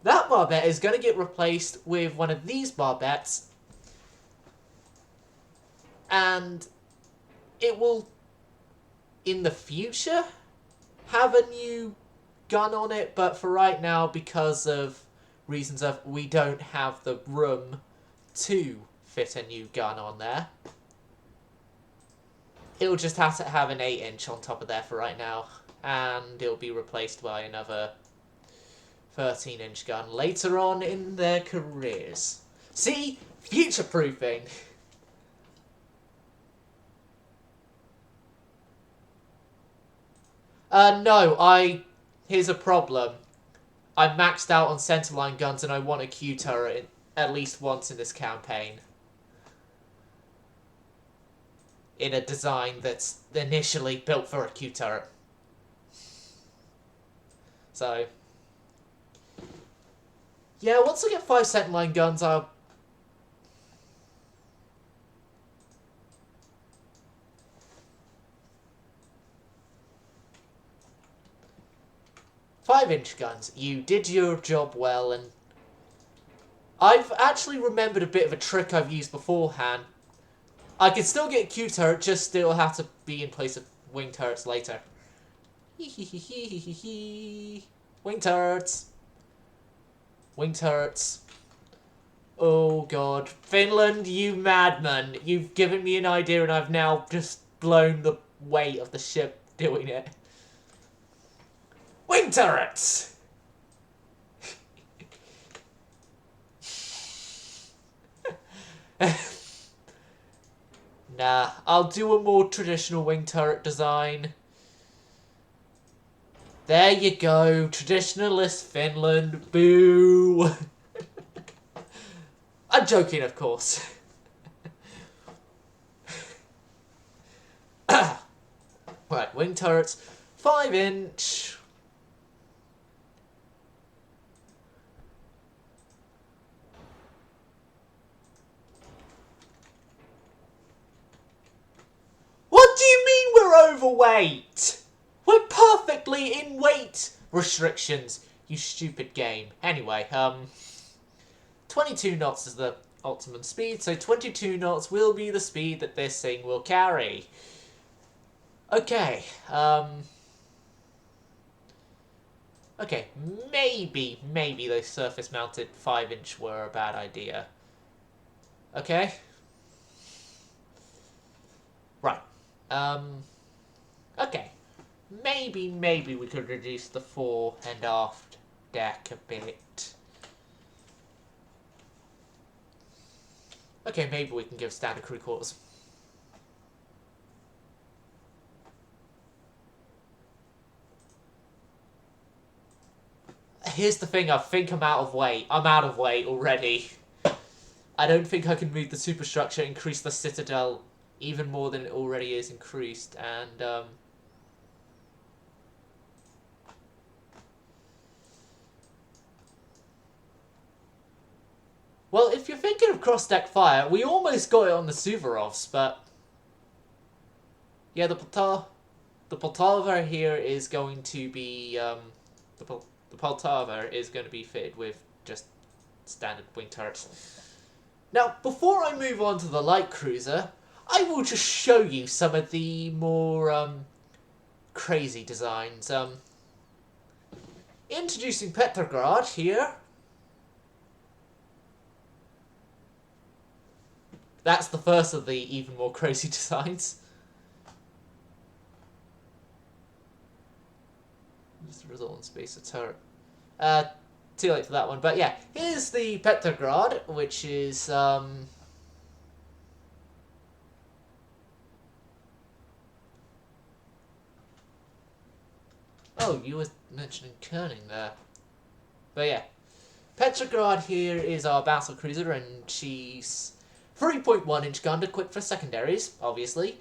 That barbette is going to get replaced with one of these barbettes. And it will, in the future, have a new gun on it. But for right now, because of reasons of we don't have the room to fit a new gun on there, it'll just have to have an 8-inch on top of there for right now. And it'll be replaced by another 13-inch gun later on in their careers. See? Future-proofing. No, here's a problem. I maxed out on centerline guns and I want a Q turret at least once in this campaign. In a design that's initially built for a Q turret. So, yeah, once I get 5 centerline guns, I'll... "5-inch guns. You did your job well, and I've actually remembered a bit of a trick I've used beforehand. I can still get a Q turret, just it'll have to be in place of wing turrets later. Wing turrets. Wing turrets. Oh god. Finland, you madman. You've given me an idea and I've now just blown the weight of the ship doing it. Wing turrets! Nah, I'll do a more traditional wing turret design. There you go, traditionalist Finland, boo! I'm joking, of course. Right, wing turrets, 5-inch. What do you mean we're overweight? We're perfectly in weight restrictions, you stupid game. Anyway, 22 knots is the optimum speed, so 22 knots will be the speed that this thing will carry. Okay, okay, maybe those surface-mounted 5-inch were a bad idea. Okay. Right. Okay. Maybe we could reduce the fore and aft deck a bit. Okay, maybe we can give standard crew quarters. Here's the thing, I think I'm out of weight. I'm out of weight already. I don't think I can move the superstructure, increase the citadel even more than it already is increased, and well, if you're thinking of cross-deck fire, we almost got it on the Suvorovs, but yeah, the Poltava here is going to be the Poltava is going to be fitted with just standard wing turrets. Now, before I move on to the light cruiser, I will just show you some of the more crazy designs. Introducing Petrograd here. That's the first of the even more crazy designs. Just result in space of turret. Too late for that one, but yeah, here's the Petrograd, which is oh, you were mentioning kerning there. But yeah, Petrograd here is our battle cruiser, and she's 3.1 inch gun equipped for secondaries, obviously.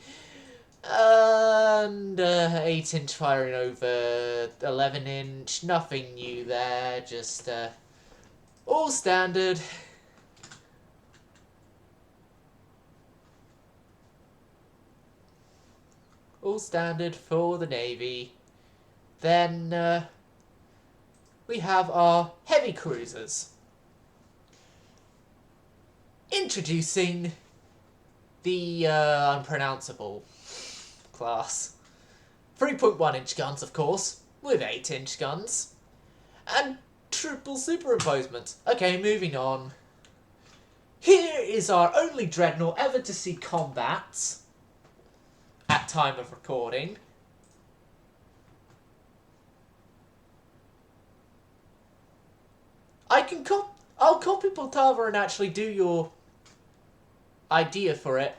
And 8 inch firing over 11 inch, nothing new there, just all standard. All standard for the Navy. Then we have our heavy cruisers. Introducing the unpronounceable class. 3.1 inch guns, of course, with 8 inch guns. And triple superimposement. Okay, moving on. Here is our only dreadnought ever to see combat at time of recording. I'll copy Poltava and actually do your idea for it.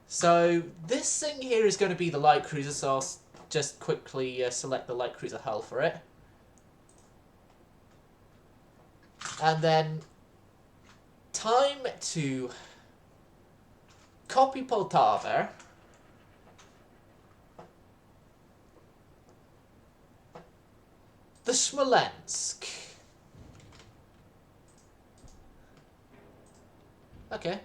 So this thing here is going to be the light cruiser, so I'll just quickly select the light cruiser hull for it. And then time to copy Poltava. The Smolensk. Okay.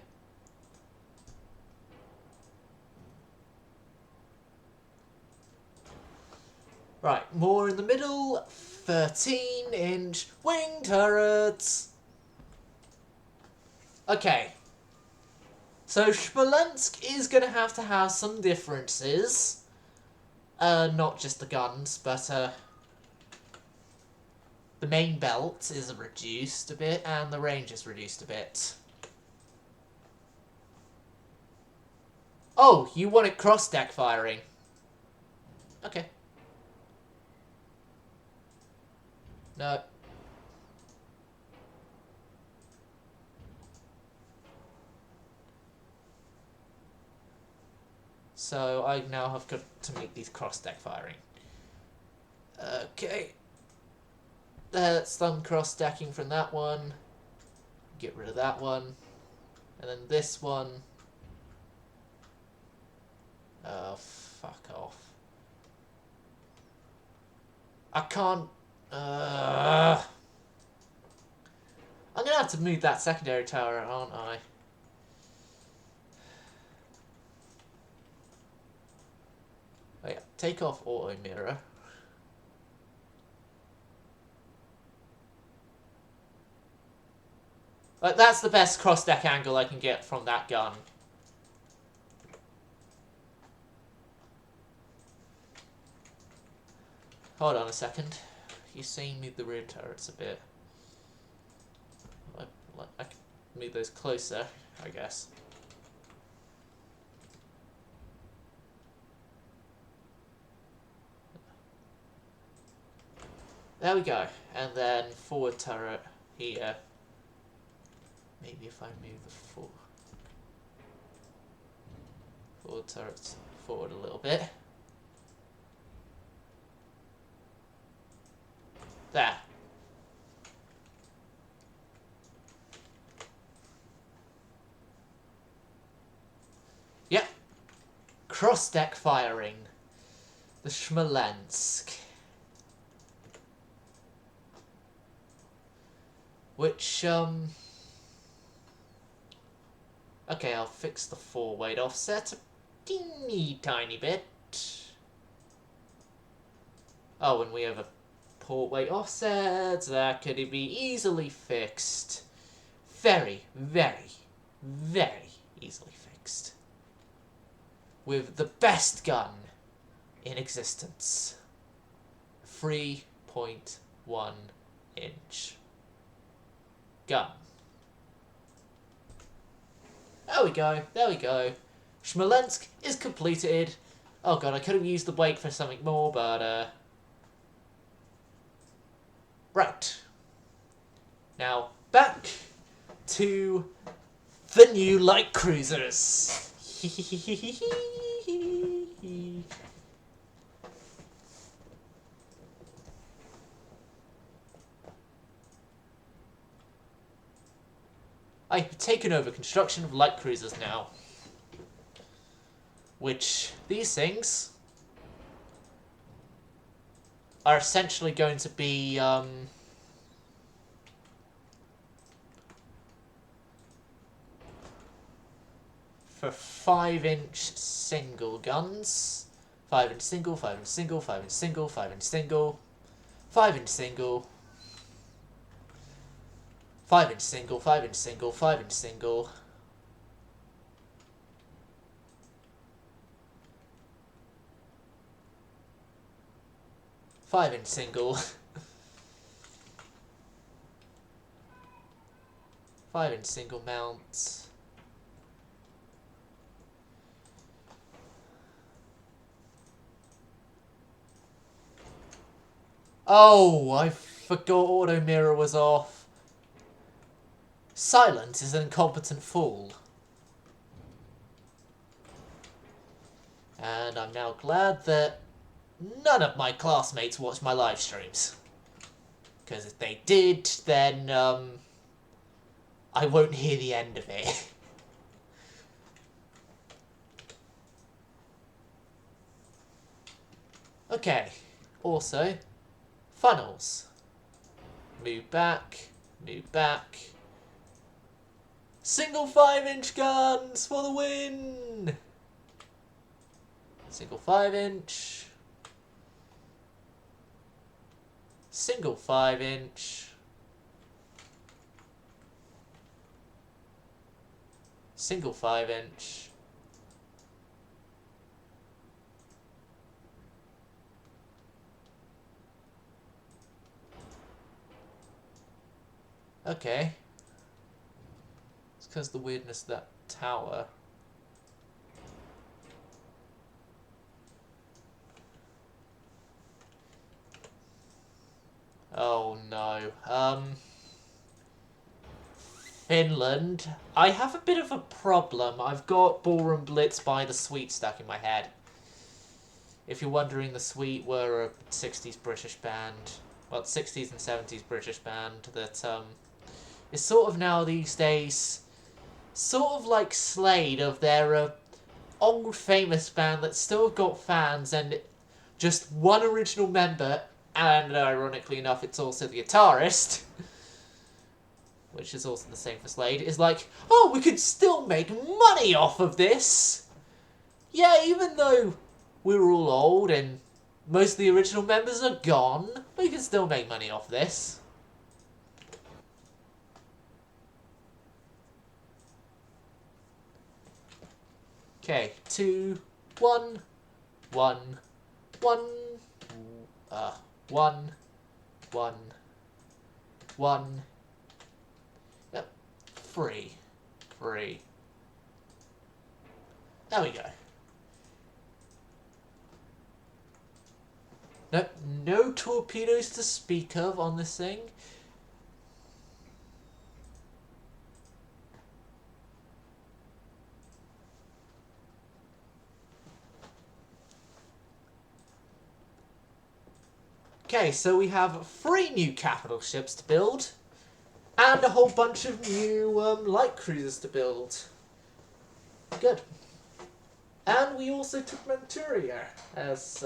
Right, more in the middle. 13 inch wing turrets. Okay. So Smolensk is going to have some differences. Not just the guns, but the main belt is reduced a bit, and the range is reduced a bit. Oh, you wanted cross-deck firing. Okay. No. So I now have got to make these cross-deck firing. Okay. That's done cross-stacking from that one. Get rid of that one. And then this one. Oh, fuck off. I can't... I'm going to have to move that secondary tower, aren't I? Oh yeah, take off auto mirror. Like, that's the best cross-deck angle I can get from that gun. Hold on a second. You see, move the rear turrets a bit. I can move those closer, I guess. There we go. And then forward turret here. Maybe if I move the forward turrets forward a little bit. There. Yep. cross-deck firing. The Smolensk. Which, okay, I'll fix the forward offset a teeny tiny bit. Oh, and we have a port weight offset. That could be easily fixed. Very, very, very easily fixed. With the best gun in existence. 3.1 inch gun. There we go, there we go. Smolensk is completed. Oh god, I could have used the weight for something more, but right. Now, back to the new light cruisers. I've taken over construction of light cruisers now. Which, these things are essentially going to be, for 5-inch single guns. 5-inch single, 5-inch single, 5-inch single, 5-inch single, 5-inch single, 5-inch single, 5-inch single, 5-inch single. 5-inch single. 5-inch single mount. Oh, I forgot auto mirror was off. Silent is an incompetent fool. And I'm now glad that none of my classmates watch my live streams. Because if they did, then I won't hear the end of it. Okay, also, funnels. Move back, move back. Single 5-inch guns for the win! Single 5-inch. Single 5-inch. Single 5-inch. Okay. It's because of the weirdness of that tower. Oh no. Finland. I have a bit of a problem. I've got Ballroom Blitz by the Sweet stuck in my head. If you're wondering, the Sweet were a 60s British band. Well, 60s and 70s British band that is sort of now these days sort of like Slade of their old famous band that's still got fans and just one original member, and ironically enough it's also the guitarist, which is also the same for Slade, is like, oh, we could still make money off of this. Yeah, even though we were all old and most of the original members are gone, we can still make money off this. Okay, 2, 1, 1, 1, 1, 1, 1. Yep, 3, 3. There we go. Nope, no torpedoes to speak of on this thing. Okay, so we have 3 new capital ships to build, and a whole bunch of new light cruisers to build. Good. And we also took Manchuria, as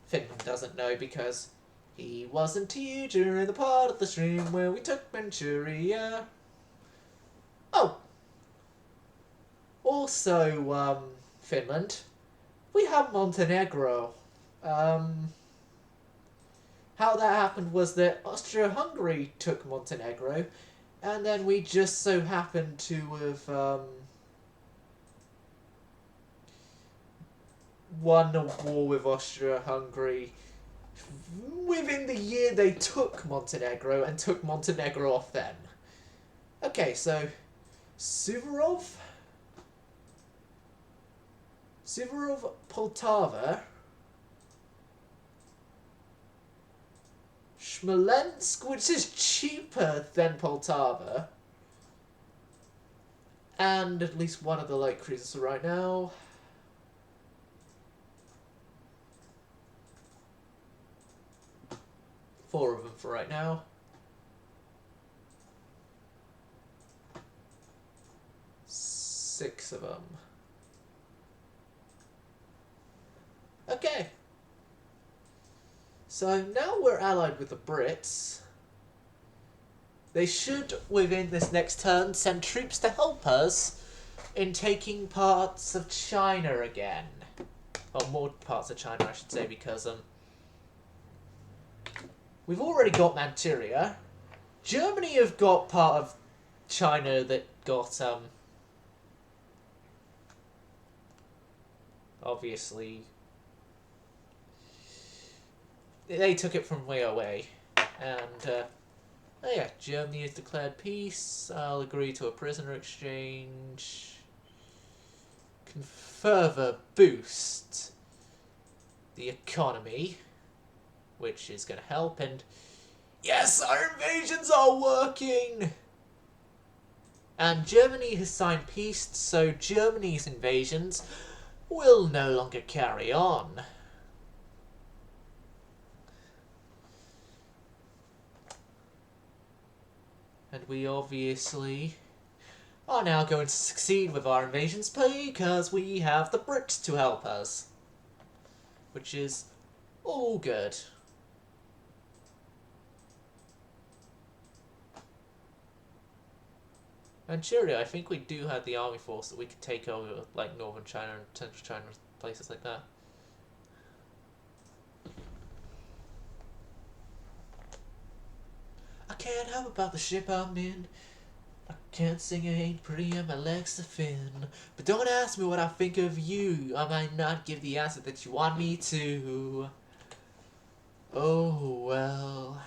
Finland doesn't know because he wasn't here during the part of the stream where we took Manchuria. Oh! Also, Finland, we have Montenegro. How that happened was that Austria-Hungary took Montenegro, and then we just so happened to have won a war with Austria-Hungary within the year they took Montenegro and took Montenegro off them. Okay, so Suvorov, Poltava, Smolensk, which is cheaper than Poltava, and at least one of the light cruisers right now. Four of them for right now. Six of them. Okay. So now we're allied with the Brits. They should, within this next turn, send troops to help us in taking parts of China again. Well, more parts of China, I should say, because we've already got Manchuria. Germany have got part of China that got obviously they took it from way away, and oh yeah, Germany has declared peace. I'll agree to a prisoner exchange. Can further boost the economy, which is going to help, and yes, our invasions are working! And Germany has signed peace, so Germany's invasions will no longer carry on. And we obviously are now going to succeed with our invasions because we have the Brits to help us. Which is all good. Manchuria, I think we do have the army force that we could take over, like northern China and central China, places like that. I can't help about the ship I'm in. I can't sing, I ain't pretty, and my legs are thin. But don't ask me what I think of you. I might not give the answer that you want me to. Oh, well.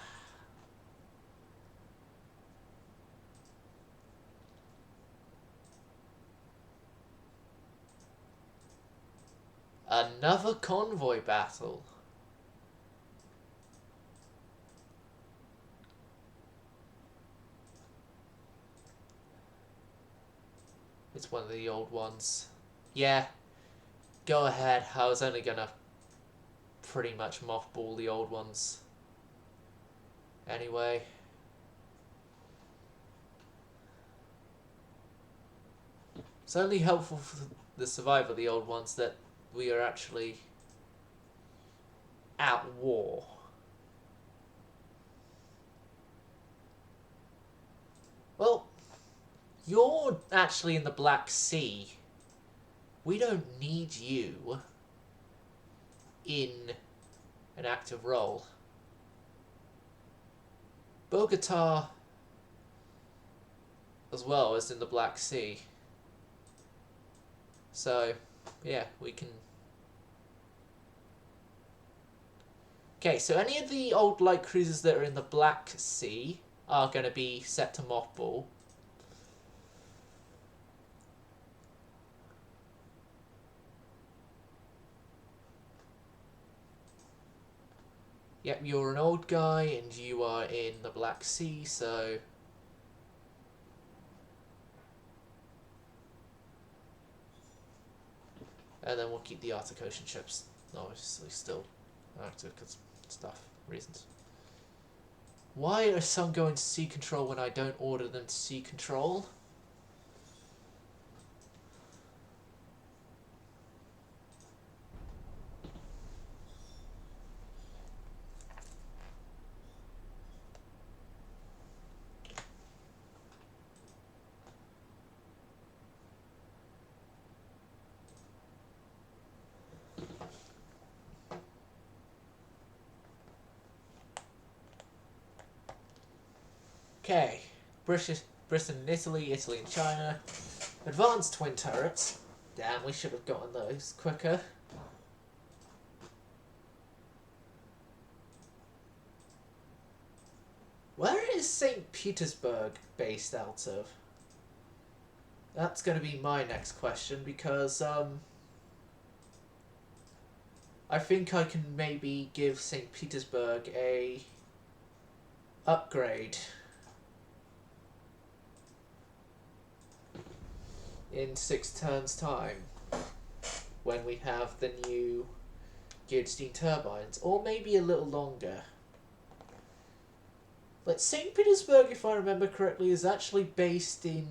Another convoy battle. It's one of the old ones. Yeah, go ahead. I was only gonna pretty much mothball the old ones. Anyway. It's only helpful for the survival of the old ones that we are actually at war. Well, you're actually in the Black Sea. We don't need you in an active role. Bogota as well is in the Black Sea. So, yeah, we can... Okay, so any of the old light cruisers that are in the Black Sea are going to be set to mothball. Yep, you're an old guy and you are in the Black Sea, so... And then we'll keep the Arctic Ocean ships, obviously, still active because stuff, reasons. Why are some going to sea control when I don't order them to sea control? Okay. Britain and Italy, Italy and China. Advanced twin turrets. Damn, we should have gotten those quicker. Where is St. Petersburg based out of? That's going to be my next question, because I think I can maybe give St. Petersburg a upgrade in 6 turns time when we have the new geared steam turbines, or maybe a little longer. But St. Petersburg, if I remember correctly, is actually based in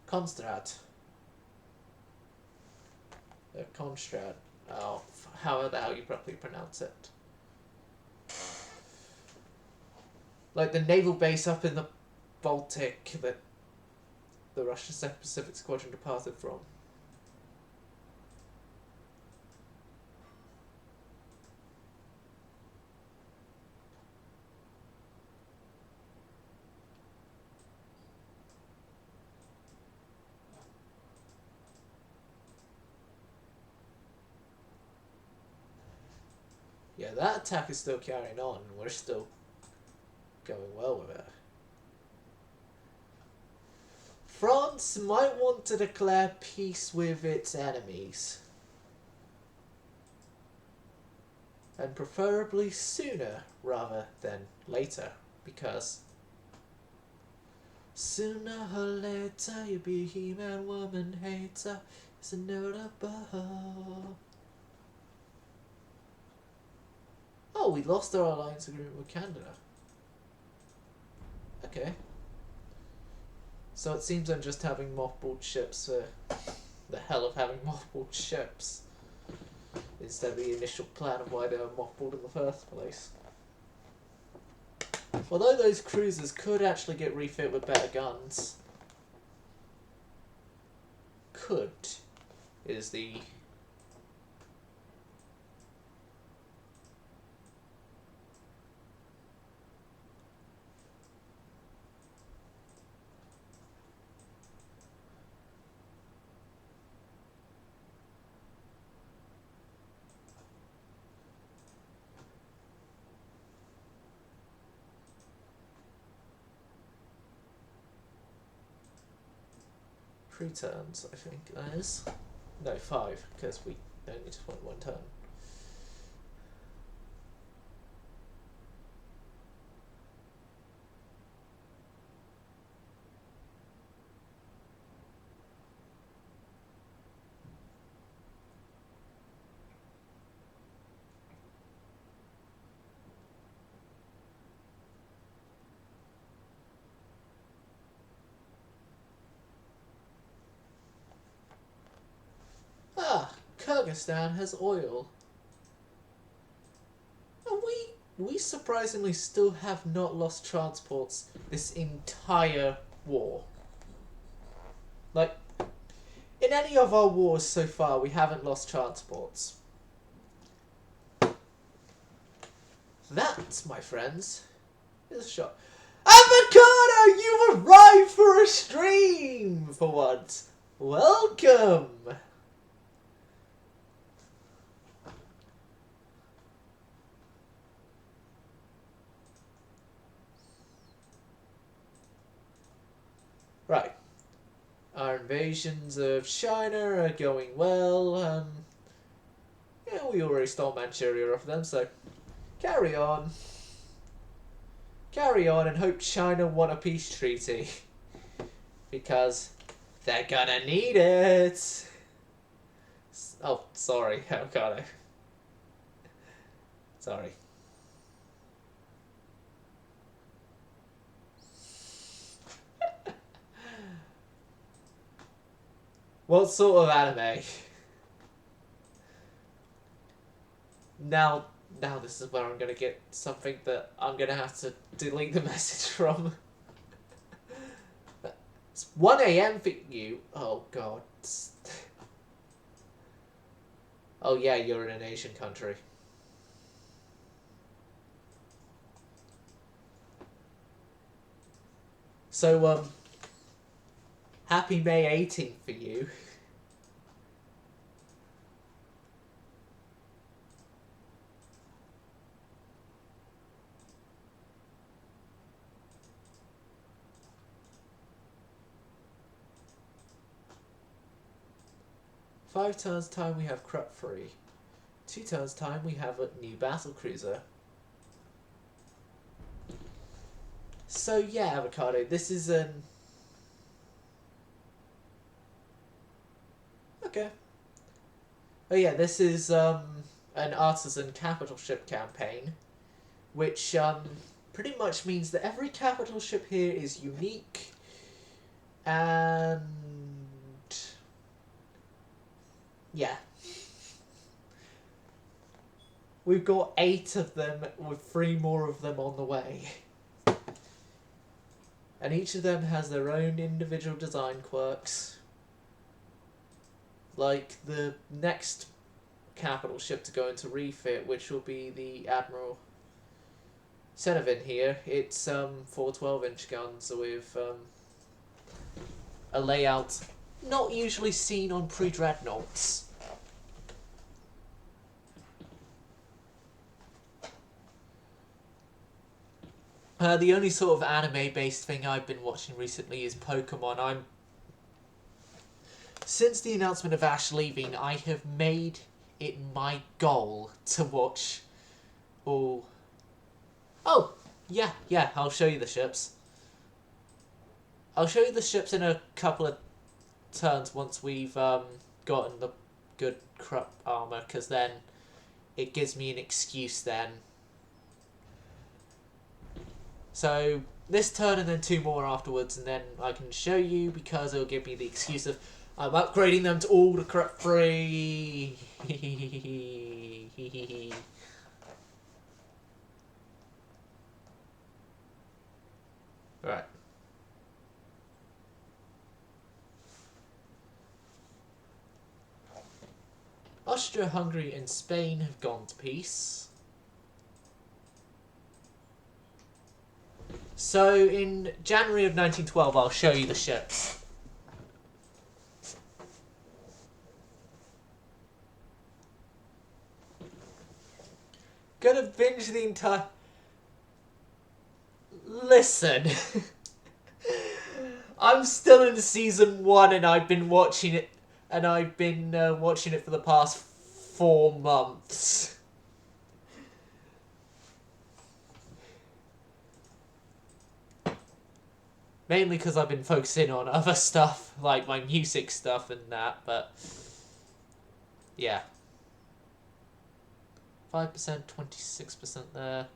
Konstrad. Konstrad. Oh, how the hell you properly pronounce it. Like the naval base up in the Baltic that the Russian South Pacific Squadron departed from. Yeah, that attack is still carrying on, and we're still going well with it. France might want to declare peace with its enemies. And preferably sooner rather than later, because sooner or later you'll be a He-Man woman hater. It's inevitable. Oh, we lost our alliance agreement with Canada. Okay. So it seems I'm just having mothballed ships for the hell of having mothballed ships, instead of the initial plan of why they were mothballed in the first place. Although those cruisers could actually get refit with better guns. Could is the... Three turns, I think that is. No, 5, because we only just went 1 turn. Ah, Kyrgyzstan has oil. And we surprisingly still have not lost transports this entire war. Like, in any of our wars so far, we haven't lost transports. That, my friends, is a shot. Avocado, you've arrived for a stream for once. Welcome. Right. Our invasions of China are going well. Yeah, we already stole Manchuria off them, so carry on. Carry on and hope China won a peace treaty. Because they're gonna need it. Oh, sorry, avocado. Sorry. What sort of anime? Now this is where I'm gonna get something that I'm gonna have to delete the message from. It's 1 AM for you. Oh god. Oh yeah, you're in an Asian country. So, happy May 18th for you. Five turns time we have Crop Free. 2 turns time we have a new battle cruiser. So yeah, Avocado, this is an... Okay. Oh yeah, this is an artisan capital ship campaign, which pretty much means that every capital ship here is unique, and yeah. We've got 8 of them, with 3 more of them on the way. And each of them has their own individual design quirks. Like the next capital ship to go into refit, which will be the Admiral Senovin here. It's 4 12-inch guns with a layout not usually seen on pre-dreadnoughts. The only sort of anime-based thing I've been watching recently is Pokemon. Since the announcement of Ash leaving, I have made it my goal to watch all... Oh, yeah, I'll show you the ships. I'll show you the ships in a couple of turns once we've gotten the good Krupp armor, because then it gives me an excuse then. So, this turn and then 2 more afterwards, and then I can show you, because it'll give me the excuse of I'm upgrading them to all the Krupp free. Right. Austria, Hungary, and Spain have gone to peace. So, in January of 1912, I'll show you the ships. Gonna binge the entire... Listen. I'm still in season 1 and I've been watching it... And I've been watching it for the past 4 months. Mainly because I've been focusing on other stuff, like my music stuff and that, but... Yeah. 5%, 26% there.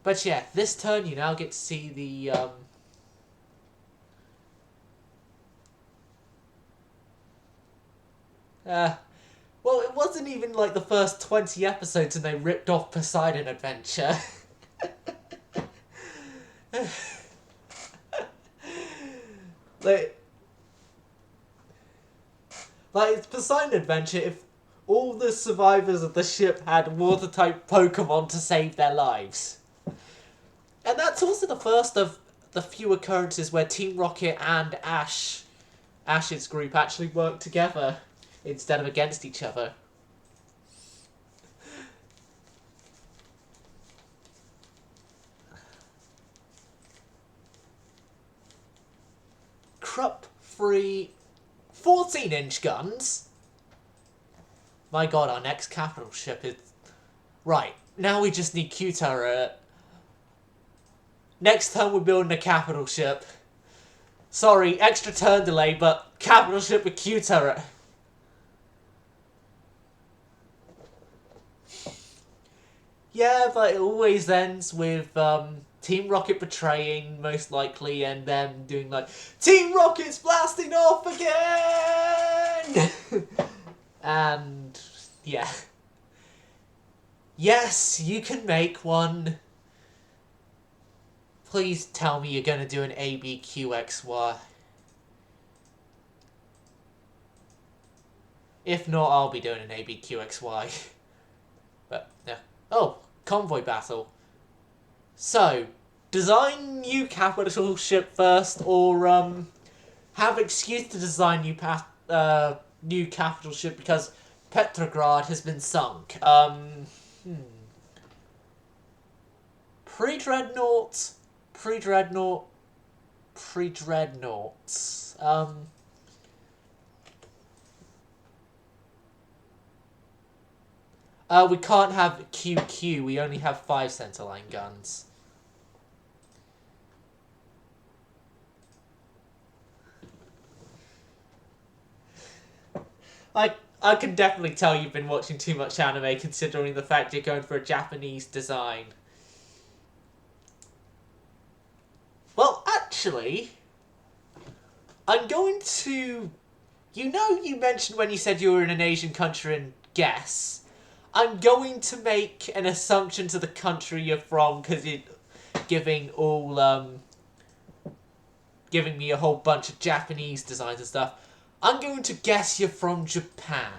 But yeah, this turn you now get to see the... well, it wasn't even like the first 20 episodes and they ripped off Poseidon Adventure. Like, it's Poseidon Adventure if all the survivors of the ship had water-type Pokemon to save their lives. And that's also the first of the few occurrences where Team Rocket and Ash's group actually work together instead of against each other. Krupp-free 14-inch guns. My god, our next capital ship is... Right, now we just need Q-turret. Next turn we're building a capital ship. Sorry, extra turn delay, but capital ship with Q-turret. Yeah, but it always ends with Team Rocket betraying, most likely, and them doing like, Team Rocket's blasting off again! And, yeah. Yes, you can make one. Please tell me you're going to do an ABQXY. If not, I'll be doing an ABQXY. But, yeah. Oh, convoy battle. So, design new capital ship first, or have excuse to design new capital ship because Petrograd has been sunk. Pre-dreadnoughts, pre-dreadnoughts. We can't have QQ. We only have 5 centerline guns. I can definitely tell you've been watching too much anime considering the fact you're going for a Japanese design. Well, actually, I'm going to... You know you mentioned when you said you were in an Asian country and guess. I'm going to make an assumption to the country you're from because you're giving me a whole bunch of Japanese designs and stuff. I'm going to guess you're from Japan.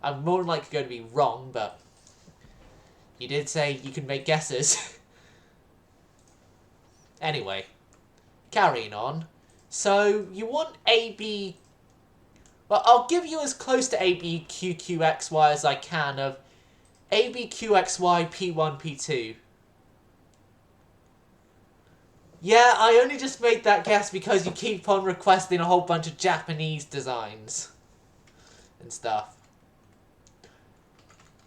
I'm more than likely going to be wrong, but you did say you can make guesses. Anyway, carrying on. So, you want AB... Well, I'll give you as close to ABQQXY as I can of ABQXY P1, P2. Yeah, I only just made that guess because you keep on requesting a whole bunch of Japanese designs and stuff.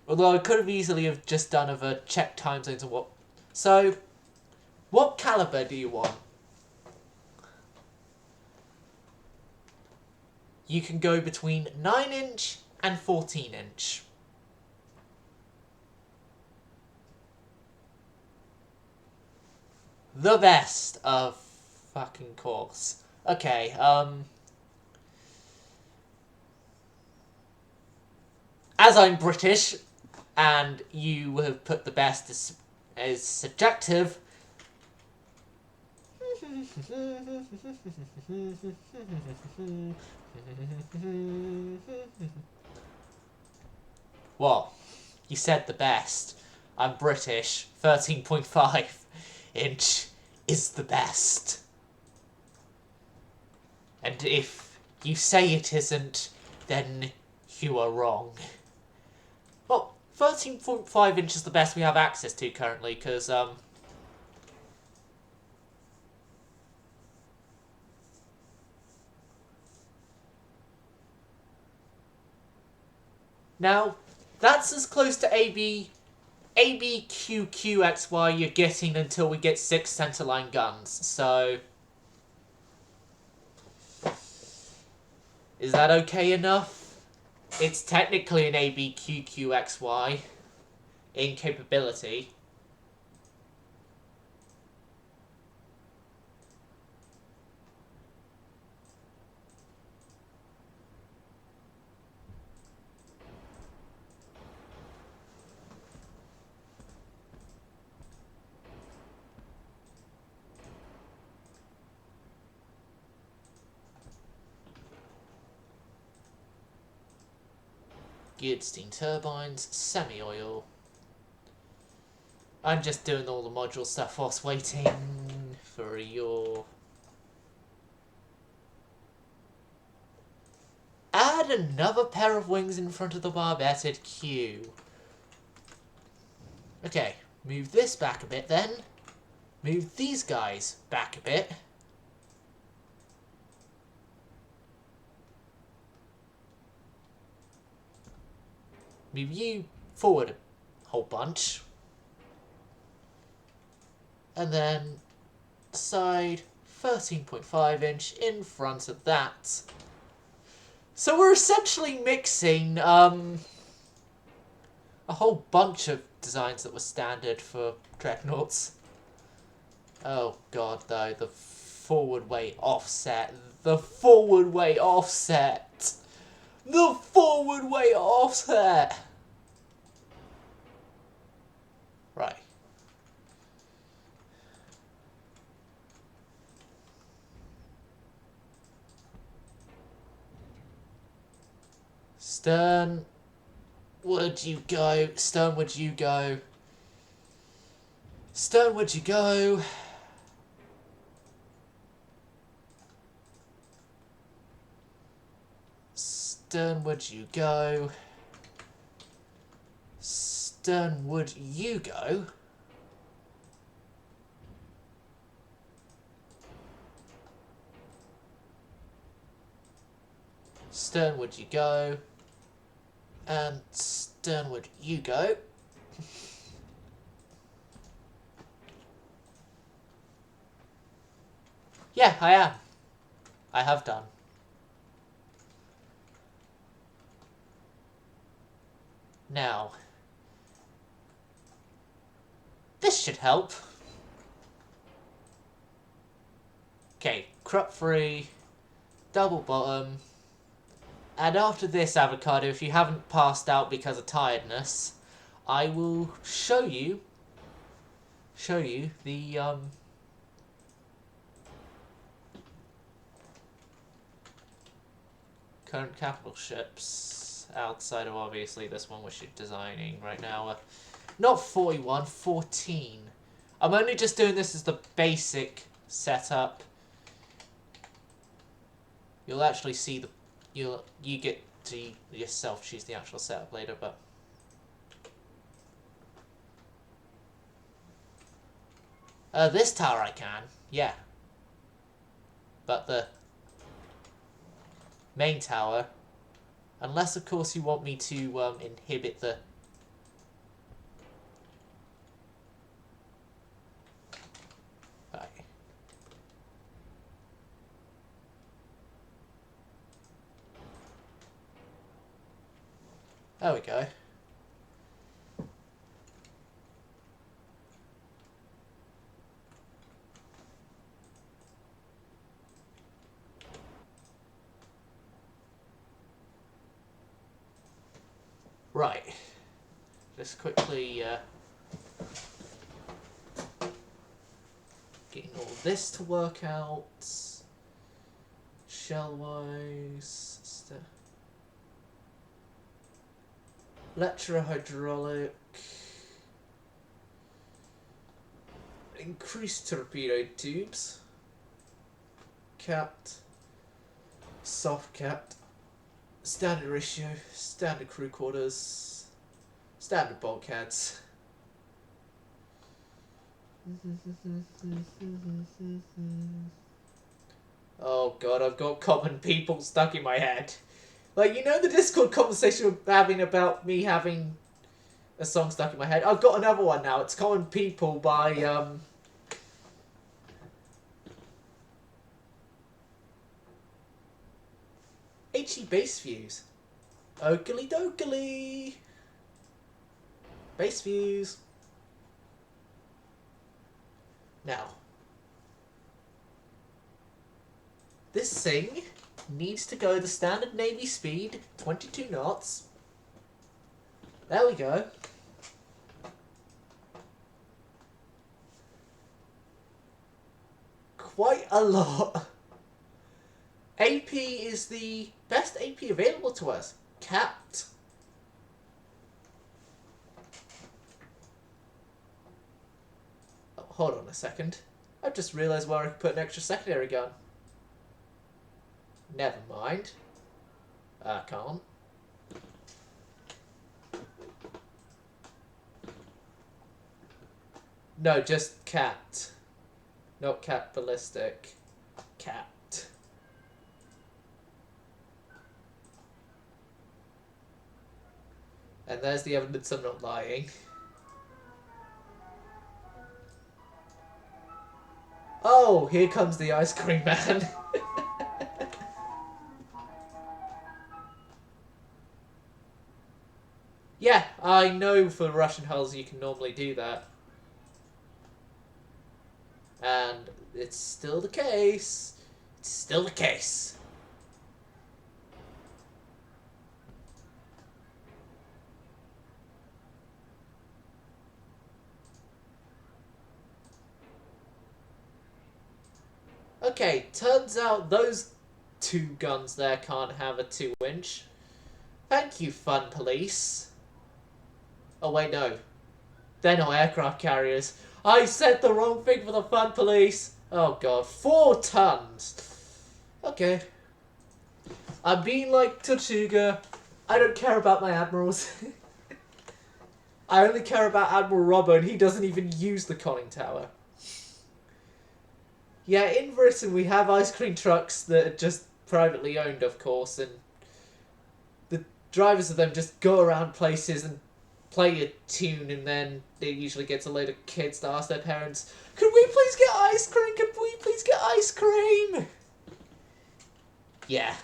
Although I could have easily have just done of a check time zones and what. So, what caliber do you want? You can go between 9-inch and 14-inch. The best of fucking course. Okay, as I'm British, and you have put the best as subjective. Well, you said the best. I'm British. 13.5 inch is the best. And if you say it isn't, then you are wrong. Well, 13.5 inch is the best we have access to currently, because, now, that's as close to ABQQXY you're getting until we get 6 centerline guns, so... Is that okay enough? It's technically an ABQQXY in capability. Geared steam turbines, semi-oil. I'm just doing all the module stuff whilst waiting for your... Add another pair of wings in front of the barbeted Q. Okay, move this back a bit then. Move these guys back a bit. Move you forward a whole bunch. And then side 13.5 inch in front of that. So we're essentially mixing a whole bunch of designs that were standard for dreadnoughts. Oh god though, the forward way offset. The forward way offset. The forward way offset! Right. Stern, would you go? Stern, would you go? Sternward you go. Sternward you go. Sternward you go. Sternward you go. And sternward you go. Yeah, I am. I have done. Now, this should help. Okay, crop free, double bottom. And after this, Avocado, if you haven't passed out because of tiredness, I will show you the current capital ships outside of obviously this one which you're designing right now. Not 41, 14. I'm only just doing this as the basic setup. You'll actually see the you get to yourself choose the actual setup later, but this tower I can, yeah. But the main tower, unless of course you want me to inhibit the There we go. Right. Just quickly getting all this to work out. Shell-wise. Electro-hydraulic. Increased torpedo tubes. Capped. Soft capped. Standard ratio. Standard crew quarters. Standard bulkheads. Oh god, I've got common people stuck in my head. Like, you know the Discord conversation we're having about me having a song stuck in my head? I've got another one now. It's Common People by, HE Bass Views. Oakley dokley. Bass Views. Now, this thing needs to go the standard Navy speed, 22 knots. There we go. Quite a lot. AP is the best AP available to us. Capped. Oh, hold on a second. I've just realised where I could put an extra secondary gun. Never mind. I can't. No, just capped. Not capped ballistic. Capped. And there's the evidence I'm not lying. Oh, here comes the ice cream man. Yeah, I know for Russian hulls you can normally do that. And it's still the case. It's still the case. Okay, turns out those two guns there can't have a 2-inch. Thank you, fun police. Oh wait, no. They're not aircraft carriers. I said the wrong thing for the fun police. Oh god, 4 tons. Okay. I'm being like Tortuga. I don't care about my admirals. I only care about Admiral Robbo, and he doesn't even use the conning tower. Yeah, in Britain we have ice cream trucks that are just privately owned, of course, and the drivers of them just go around places and play a tune, and then it usually gets a load of kids to ask their parents, "Could we please get ice cream? Could we please get ice cream?" Yeah.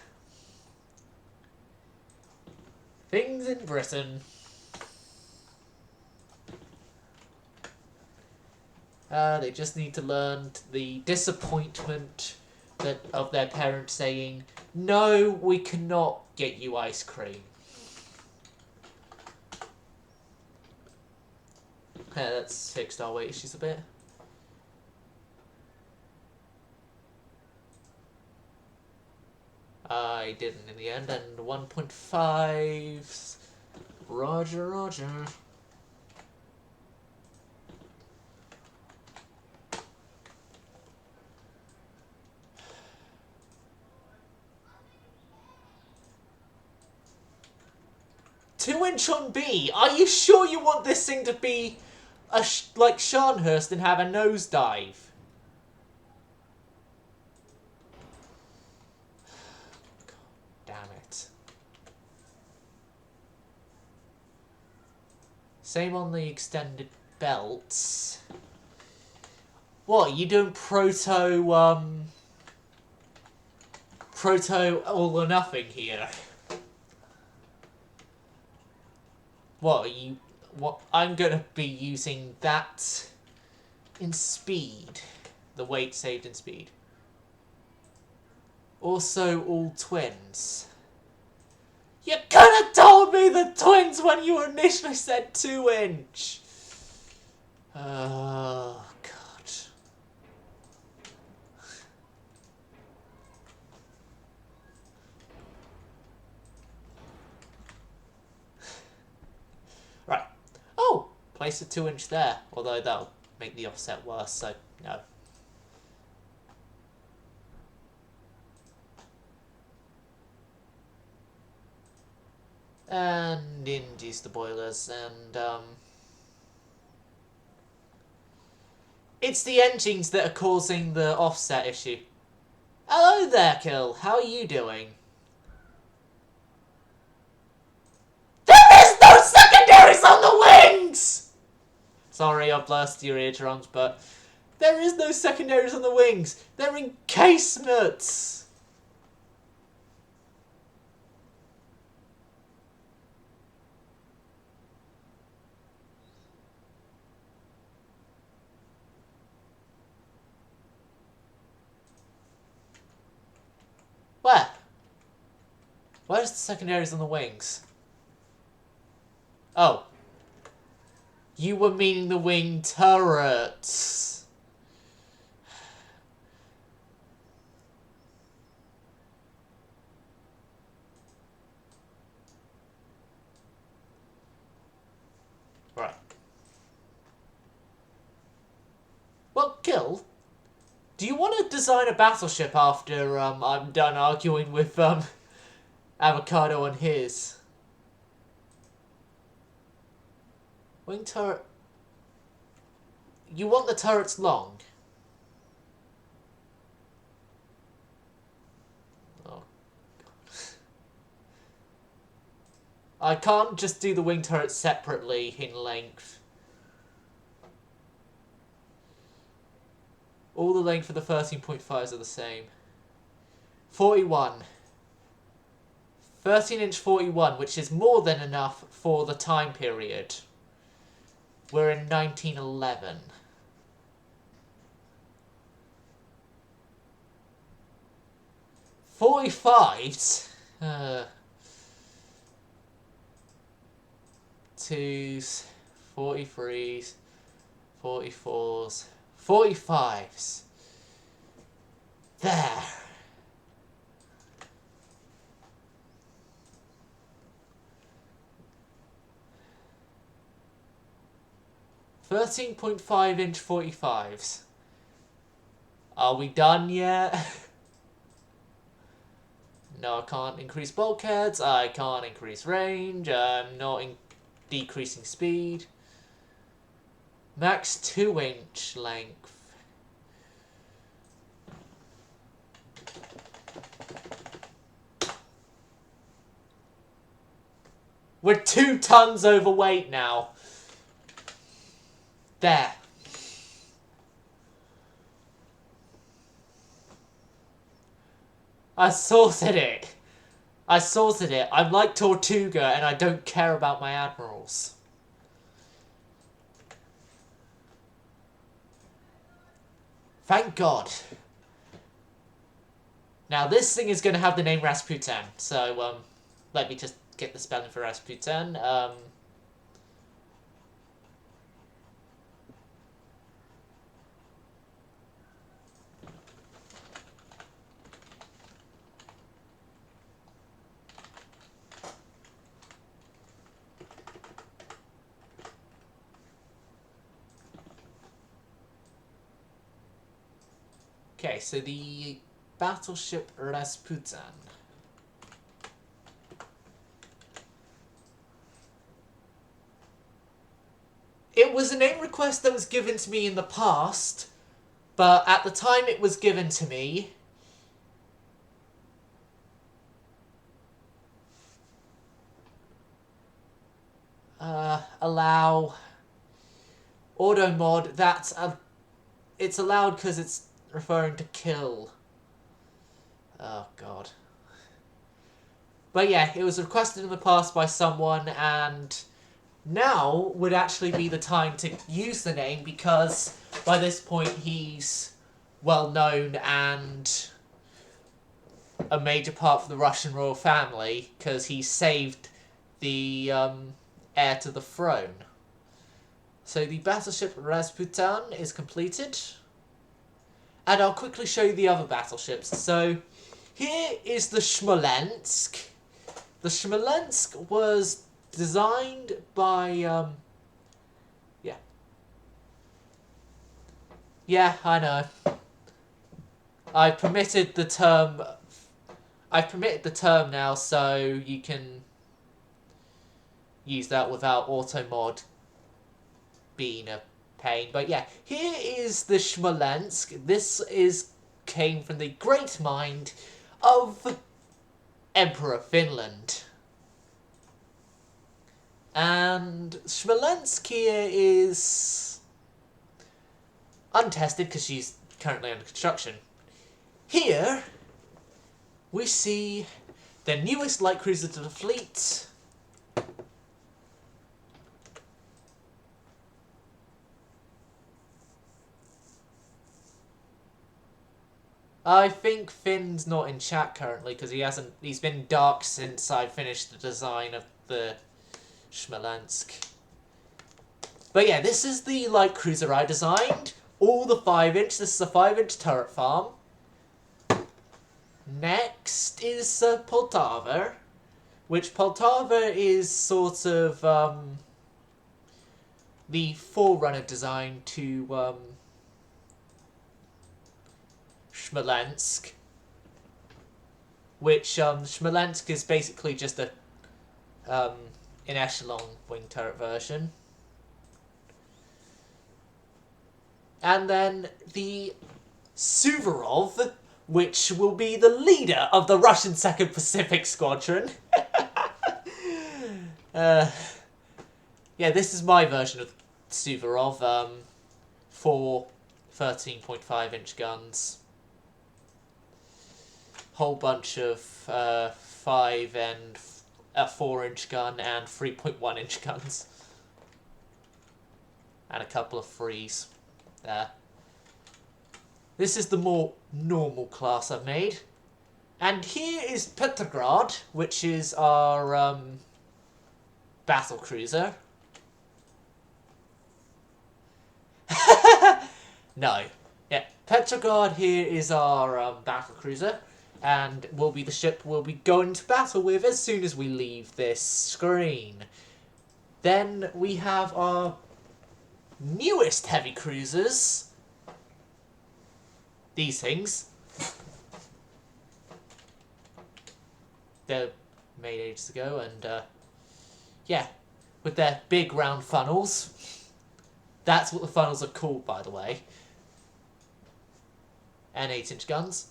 Things in Britain. They just need to learn the disappointment of their parents saying, "No, we cannot get you ice cream." Yeah, that's fixed our weight issues a bit. I didn't in the end, and 1.5s. Roger, roger. Two-inch on B. Are you sure you want this thing to be like Scharnhurst and have a nosedive? Damn it. Same on the extended belts. What, you doing proto all or nothing here? What, I'm gonna be using that in speed. The weight saved in speed. Also, all twins. You could have told me the twins when you initially said 2-inch. Oh, God. Right. Oh, place a 2-inch there. Although that'll make the offset worse, so no. And induce the boilers, and it's the engines that are causing the offset issue. Hello there, Kill. How are you doing? There is no secondaries on the wings! Sorry, I've blasted your eardrums, but there is no secondaries on the wings. They're encasements. Where? Where's the secondaries on the wings? Oh. You were meaning the wing turrets. Right. Well, Kill, do you want to design a battleship after I'm done arguing with Avocado on his? Wing turret. You want the turrets long? Oh. I can't just do the wing turrets separately in length. All the length for the 13.5s are the same. 41. 13-inch 41, which is more than enough for the time period. We're in 1911. .45s? 2s, 43s, 44s, 45s. There. 13.5-inch 45s. Are we done yet? No, I can't increase bulkheads. I can't increase range. I'm not decreasing speed. Max 2-inch length. We're 2 tons overweight now. There. I sorted it. I sorted it. I'm like Tortuga and I don't care about my admirals. Thank God. Now this thing is going to have the name Rasputin. So, let me just get the spelling for Rasputin. Okay, so the battleship Rasputin. It was a name request that was given to me in the past, but at the time it was given to me, allow auto mod. It's allowed because it's referring to kill. Oh God. But yeah, it was requested in the past by someone, and now would actually be the time to use the name because by this point he's well known and a major part of the Russian royal family because he saved the heir to the throne. So the battleship Rasputin is completed. And I'll quickly show you the other battleships. So here is the Smolensk. The Smolensk was designed by, Yeah, I know. I've permitted the term now, so you can use that without automod being a pain. But yeah, here is the Smolensk. This came from the great mind of Emperor Finland. And Smolensk here is untested because she's currently under construction. Here we see the newest light cruiser to the fleet. I think Finn's not in chat currently because he's been dark since I finished the design of the Smolensk. But yeah, this is the light cruiser I designed. All the 5-inch. This is a 5-inch turret farm. Next is Poltava, which Poltava is sort of the forerunner design to Smolensk, which Smolensk is basically just a an echelon wing turret version. And then the Suvorov, which will be the leader of the Russian 2nd Pacific Squadron. Yeah, this is my version of Suvorov, 4 13.5-inch guns. Whole bunch of 5 and a 4-inch gun and 3.1-inch guns. And a couple of 3s there. This is the more normal class I've made. And here is Petrograd, which is our battle cruiser. No. Yeah, Petrograd here is our battle cruiser. And will be the ship we'll be going to battle with as soon as we leave this screen. Then we have our newest heavy cruisers. These things. They're made ages ago, and yeah, with their big round funnels. That's what the funnels are called, by the way. And 8-inch guns.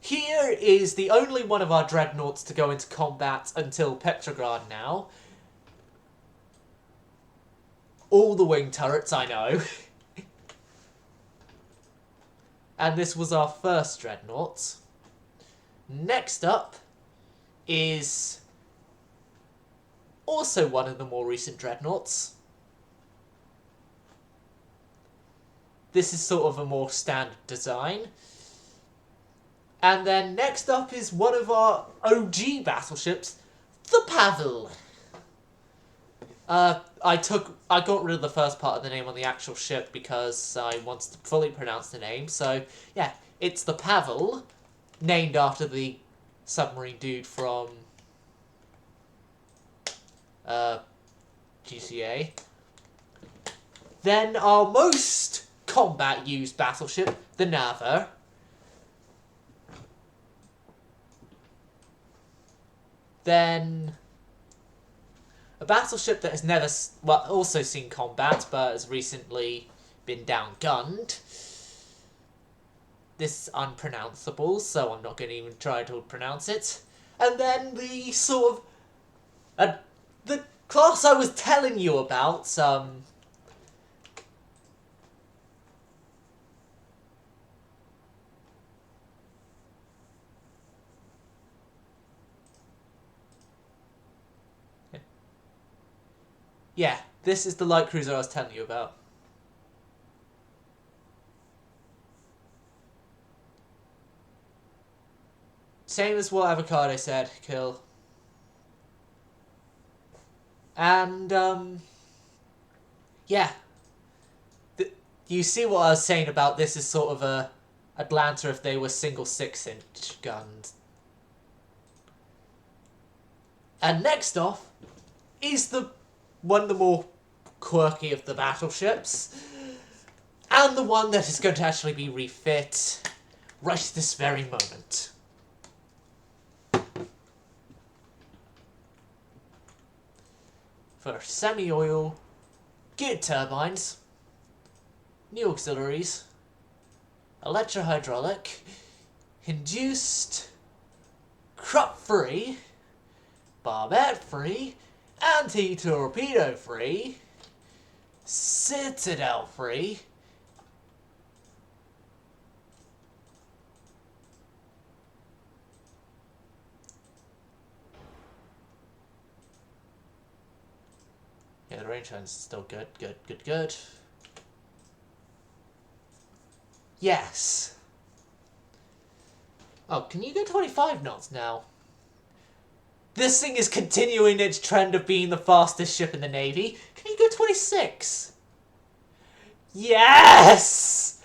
Here is the only one of our dreadnoughts to go into combat until Petrograd now. All the wing turrets, I know. And this was our first dreadnought. Next up is also one of the more recent dreadnoughts. This is sort of a more standard design. And then next up is one of our OG battleships, the Pavel. I got rid of the first part of the name on the actual ship because I wanted to fully pronounce the name. So yeah, it's the Pavel, named after the submarine dude from GCA. Then our most combat used battleship, the Navar. Then a battleship that has never, well, also seen combat, but has recently been downgunned. This is unpronounceable, so I'm not going to even try to pronounce it. And then the sort of, the class I was telling you about, yeah, this is the light cruiser I was telling you about. Same as what Avocado said, kill. And, yeah. You see what I was saying about this is sort of a Atlanta if they were single 6-inch guns. And next off is one of the more quirky of the battleships, and the one that is going to actually be refit right this very moment. For semi-oil, geared turbines, new auxiliaries, electro-hydraulic, induced, crop-free, barbette-free, anti-torpedo-free, citadel-free, yeah, the range is still good, good. Yes. Oh, can you go 25 knots now? This thing is continuing its trend of being the fastest ship in the Navy. Can you go 26? Yes!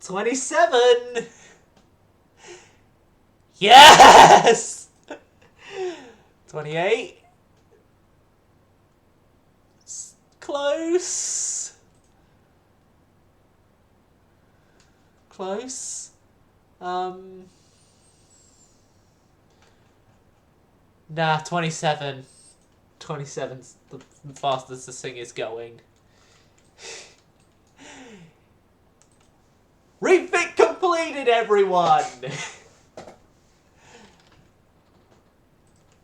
27! Yes! 28? Close. Close. Nah, 27. 27's the fastest this thing is going. Refit completed, everyone!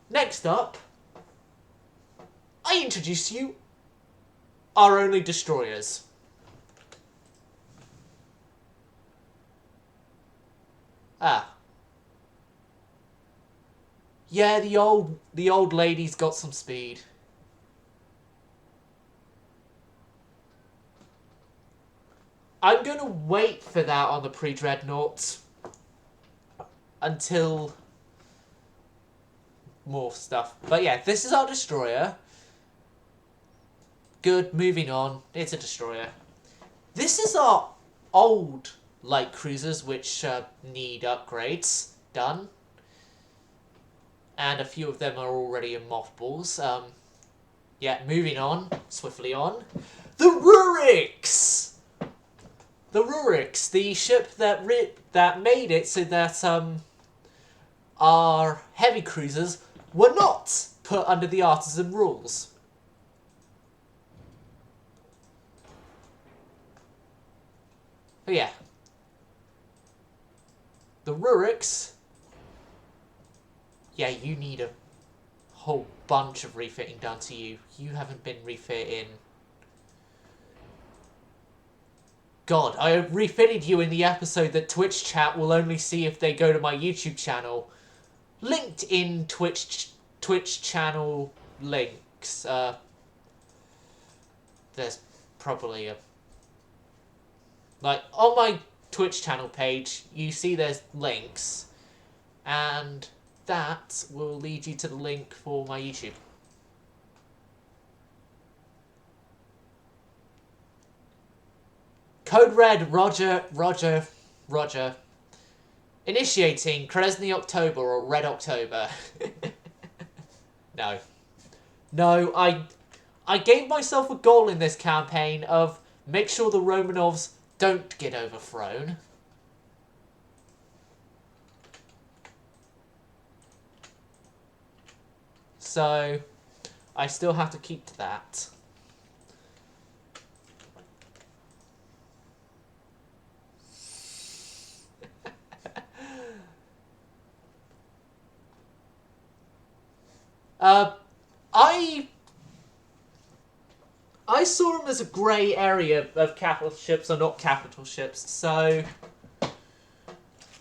Next up, I introduce you our only destroyers. Ah. Yeah, the old lady's got some speed. I'm gonna wait for that on the pre-dreadnoughts until more stuff. But yeah, this is our destroyer. Good, moving on. It's a destroyer. This is our old light cruisers, which need upgrades done. And a few of them are already in mothballs. Yeah, moving on, swiftly on. The Ruriks! The Ruriks, the ship that made it so that our heavy cruisers were not put under the artisan rules. But yeah. The Ruriks. Yeah, you need a whole bunch of refitting done to you. You haven't been refit in... God, I refitted you in the episode that Twitch chat will only see if they go to my YouTube channel. Linked in Twitch channel links. There's probably a... Like, on my Twitch channel page, you see there's links. And that will lead you to the link for my YouTube. Code Red, Roger. Initiating Kresny October or Red October. No. No, I gave myself a goal in this campaign of make sure the Romanovs don't get overthrown. So, I still have to keep to that. I saw them as a grey area of capital ships or not capital ships, so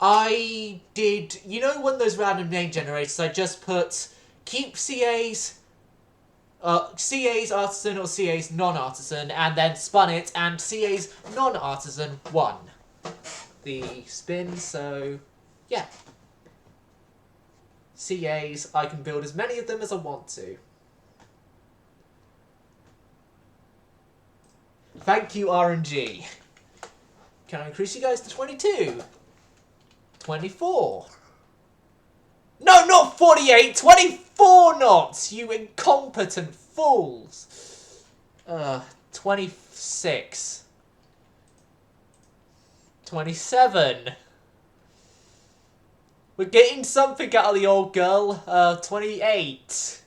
I did, you know, one of those random name generators, I just put keep CA's artisan or CA's non-artisan, and then spun it, and CA's non-artisan won the spin, so yeah. CA's, I can build as many of them as I want to. Thank you, RNG. Can I increase you guys to 22? 24. No, not 48! 24 knots, you incompetent fools! 26. 27. We're getting something out of the old girl. 28.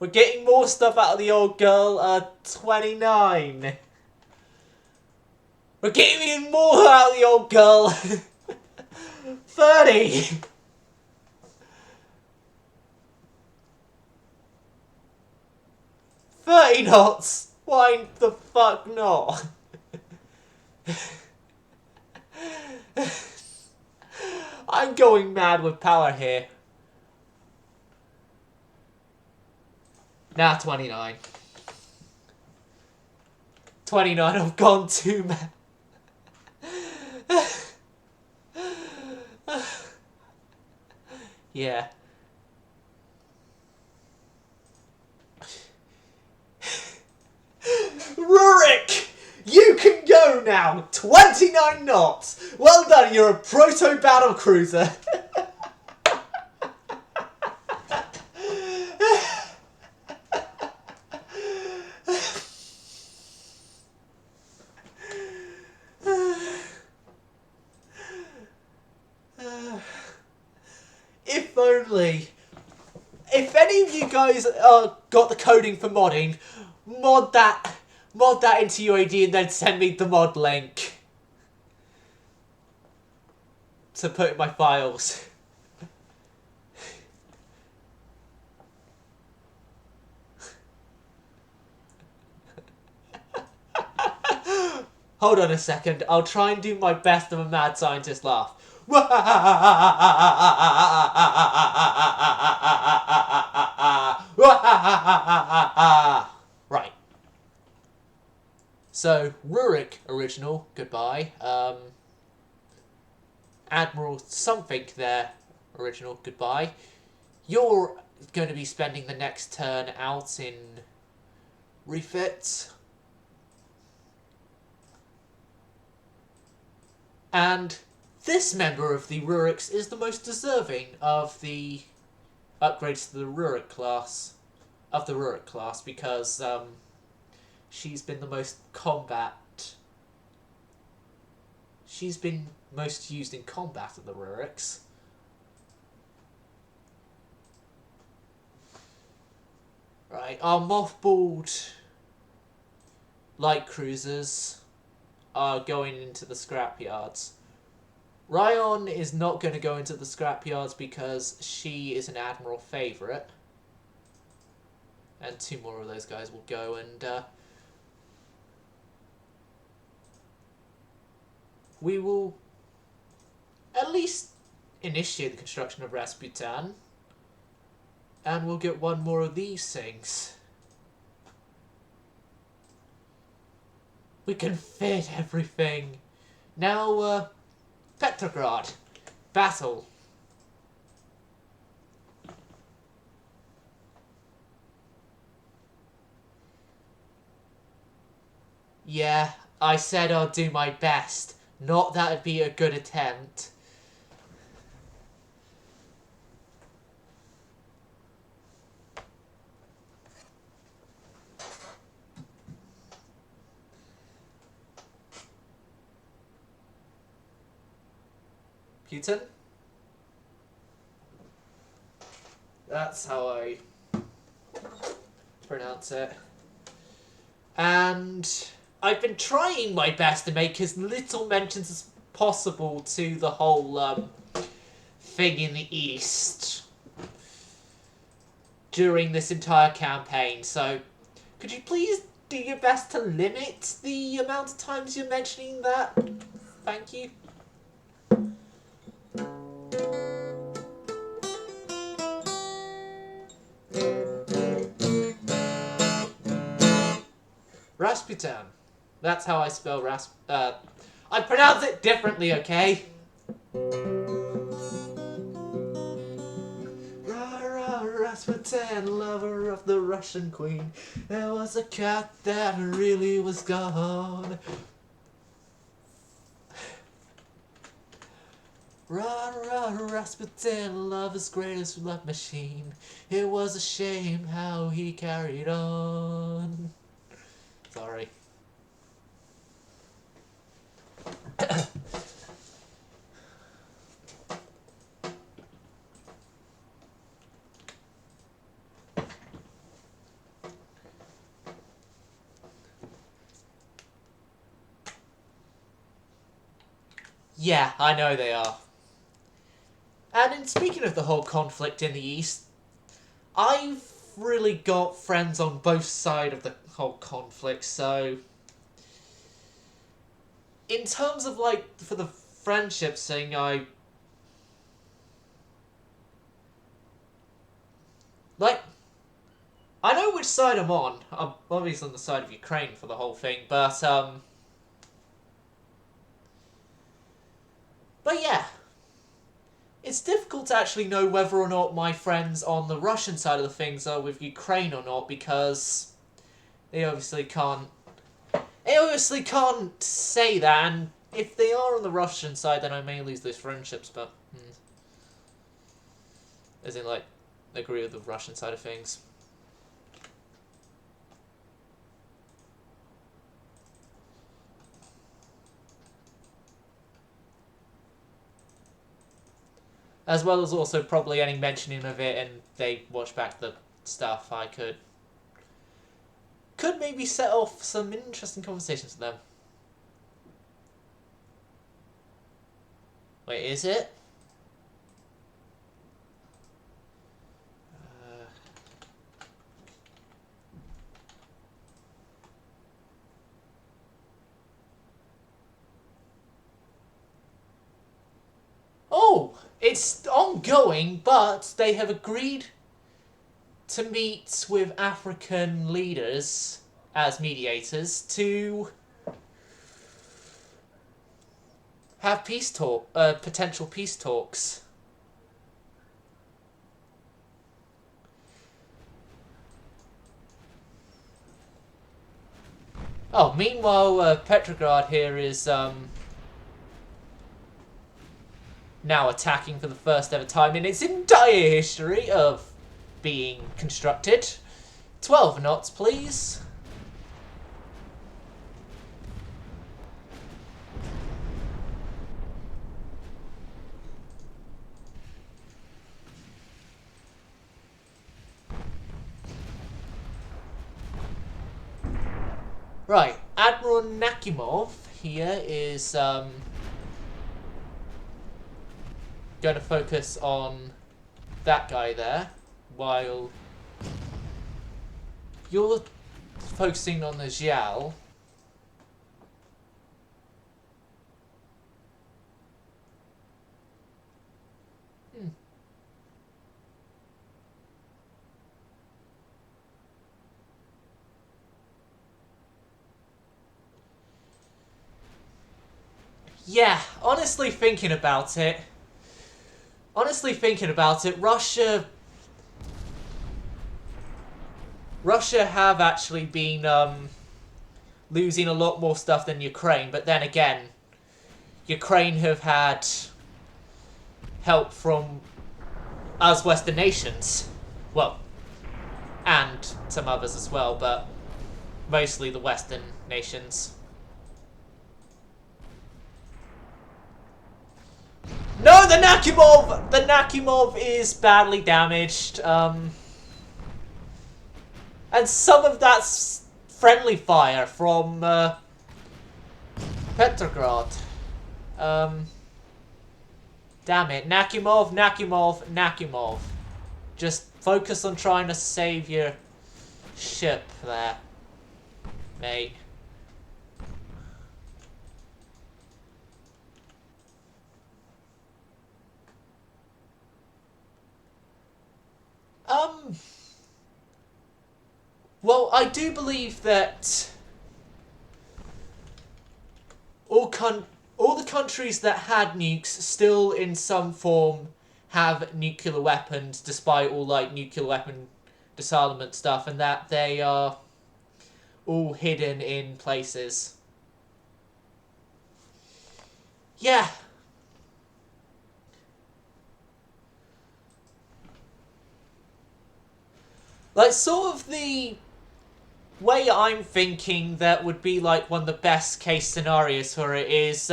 We're getting more stuff out of the old girl. 29. We're getting even more out of the old girl. 30. 30 knots. Why the fuck not? I'm going mad with power here. Now 29. 29, I've gone too mad. Yeah. Rurik! You can go now! 29 knots! Well done, you're a proto-battle cruiser. If only. If any of you guys got the coding for modding, mod that into UAD and then send me the mod link to put in my files. Hold on a second, I'll try and do my best of a mad scientist laugh. Right. So, Rurik original, goodbye. Admiral something there, original, goodbye. You're going to be spending the next turn out in refits. And this member of the Ruriks is the most deserving of the upgrades to the Rurik class. of the Rurik class because she's been the most combat. She's been most used in combat of the Ruriks. Right, our mothballed light cruisers are going into the scrapyards. Ryan is not going to go into the scrapyards because she is an admiral favourite. And 2 more of those guys will go, and we will at least initiate the construction of Rasputin. And we'll get 1 more of these things. We can fit everything. Now, Petrograd. Battle. Yeah, I said I'll do my best. Not that it'd be a good attempt. Putin? That's how I pronounce it. And I've been trying my best to make as little mentions as possible to the whole thing in the East during this entire campaign. So could you please do your best to limit the amount of times you're mentioning that? Thank you. Rasputin. That's how I spell I pronounce it differently, okay? Rasputin, lover of the Russian queen. There was a cat that really was gone. Rasputin, lover's greatest love machine. It was a shame how he carried on. Sorry. Yeah, I know they are. And in speaking of the whole conflict in the East, I've really got friends on both sides of the whole conflict, so in terms of, like, for the friendship thing, I know which side I'm on. I'm obviously on the side of Ukraine for the whole thing, but yeah. It's difficult to actually know whether or not my friends on the Russian side of the things are with Ukraine or not, because they obviously can't say that, and if they are on the Russian side, then I may lose those friendships, but as in, like, agree with the Russian side of things. As well as also probably any mentioning of it and they watch back the stuff, I could maybe set off some interesting conversations with them. Wait, is it? Oh! It's ongoing, but they have agreed to meet with African leaders as mediators to have potential peace talks. Oh, meanwhile, Petrograd here is now attacking for the first ever time in its entire history of being constructed. 12 knots, please. Right, Admiral Nakimov here is going to focus on that guy there, while you're focusing on the Xiao. Yeah, honestly thinking about it, Russia have actually been losing a lot more stuff than Ukraine, but then again, Ukraine have had help from us Western nations. Well, and some others as well, but mostly the Western nations. No, the Nakimov! The Nakimov is badly damaged. And some of that's friendly fire from Petrograd. Damn it. Nakimov, Nakimov, Nakimov. Just focus on trying to save your ship there, mate. Well, I do believe that all the countries that had nukes still in some form have nuclear weapons, despite all like nuclear weapon disarmament stuff, and that they are all hidden in places. Yeah. Like, sort of the way I'm thinking that would be like one of the best case scenarios for it is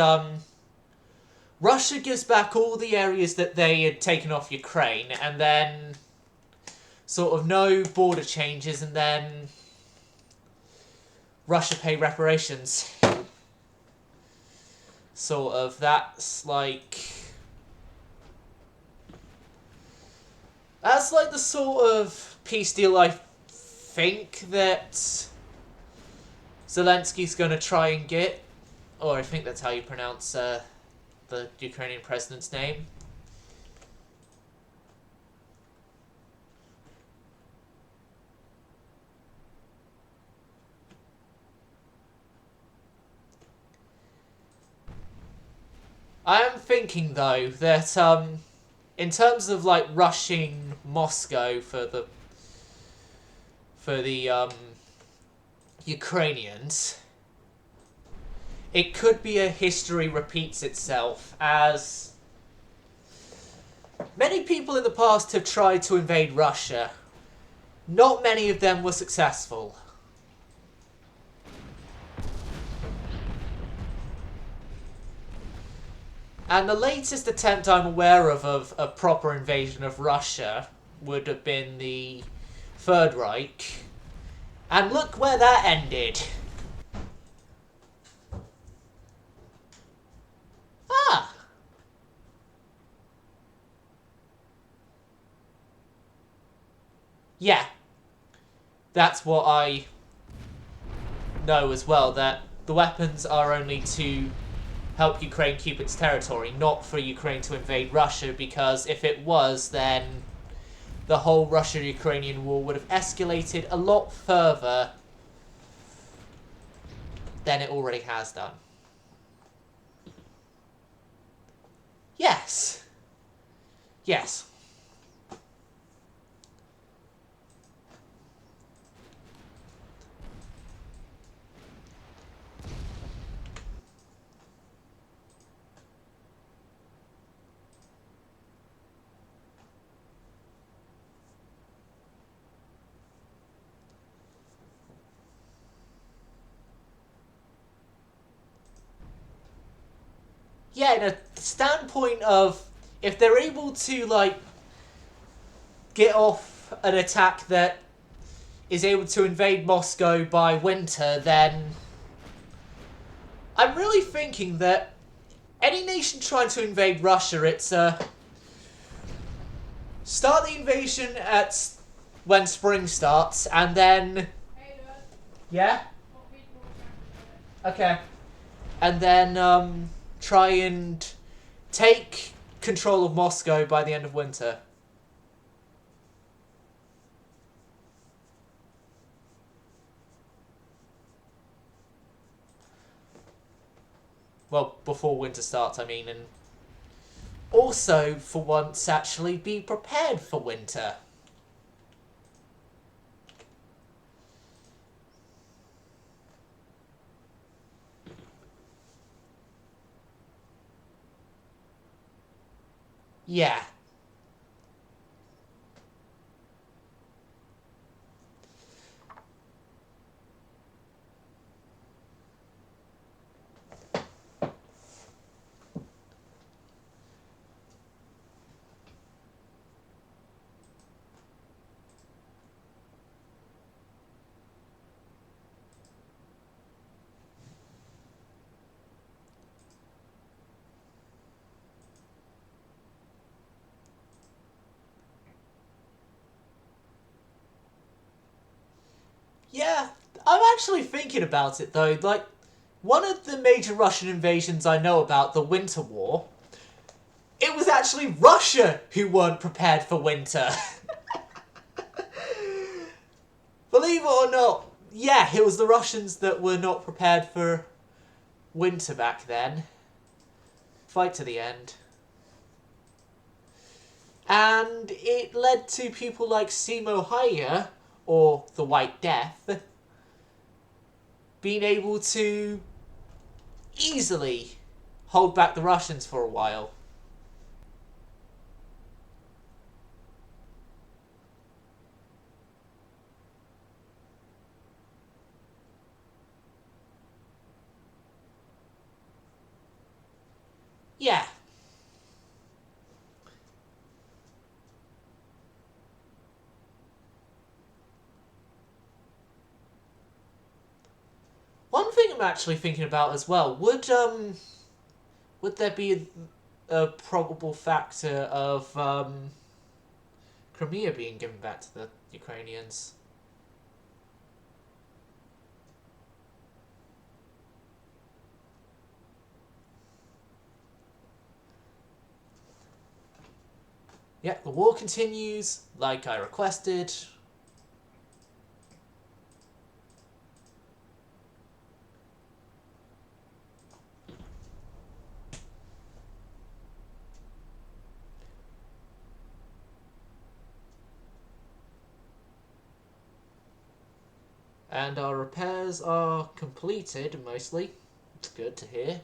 Russia gives back all the areas that they had taken off Ukraine, and then sort of no border changes, and then Russia pay reparations. Sort of. That's like the sort of peace deal I think that Zelensky's going to try and get. Or I think that's how you pronounce the Ukrainian president's name. I am thinking, though, that in terms of like rushing Moscow for the Ukrainians, it could be a history repeats itself, as many people in the past have tried to invade Russia. Not many of them were successful. And the latest attempt I'm aware of a proper invasion of Russia would have been the Third Reich. And look where that ended. Ah! Yeah. That's what I know as well, that the weapons are only to help Ukraine keep its territory, not for Ukraine to invade Russia, because if it was, then the whole Russia-Ukrainian war would have escalated a lot further than it already has done. Yes. Yes. yeah, in a standpoint of if they're able to like get off an attack that is able to invade Moscow by winter, then I'm really thinking that any nation trying to invade Russia, it's start the invasion at when spring starts, and then yeah, okay, and then try and take control of Moscow by the end of winter. Well, before winter starts, I mean, and also, for once, actually be prepared for winter. Yeah. Yeah, I'm actually thinking about it though. Like, one of the major Russian invasions I know about, the Winter War, it was actually Russia who weren't prepared for winter. Believe it or not, yeah, it was the Russians that were not prepared for winter back then. Fight to the end. And it led to people like Simo Hayek, or the White Death, being able to easily hold back the Russians for a while. Yeah. One thing I'm actually thinking about as well, would there be a probable factor of Crimea being given back to the Ukrainians? Yeah, the war continues, like I requested. And our repairs are completed, mostly. It's good to hear.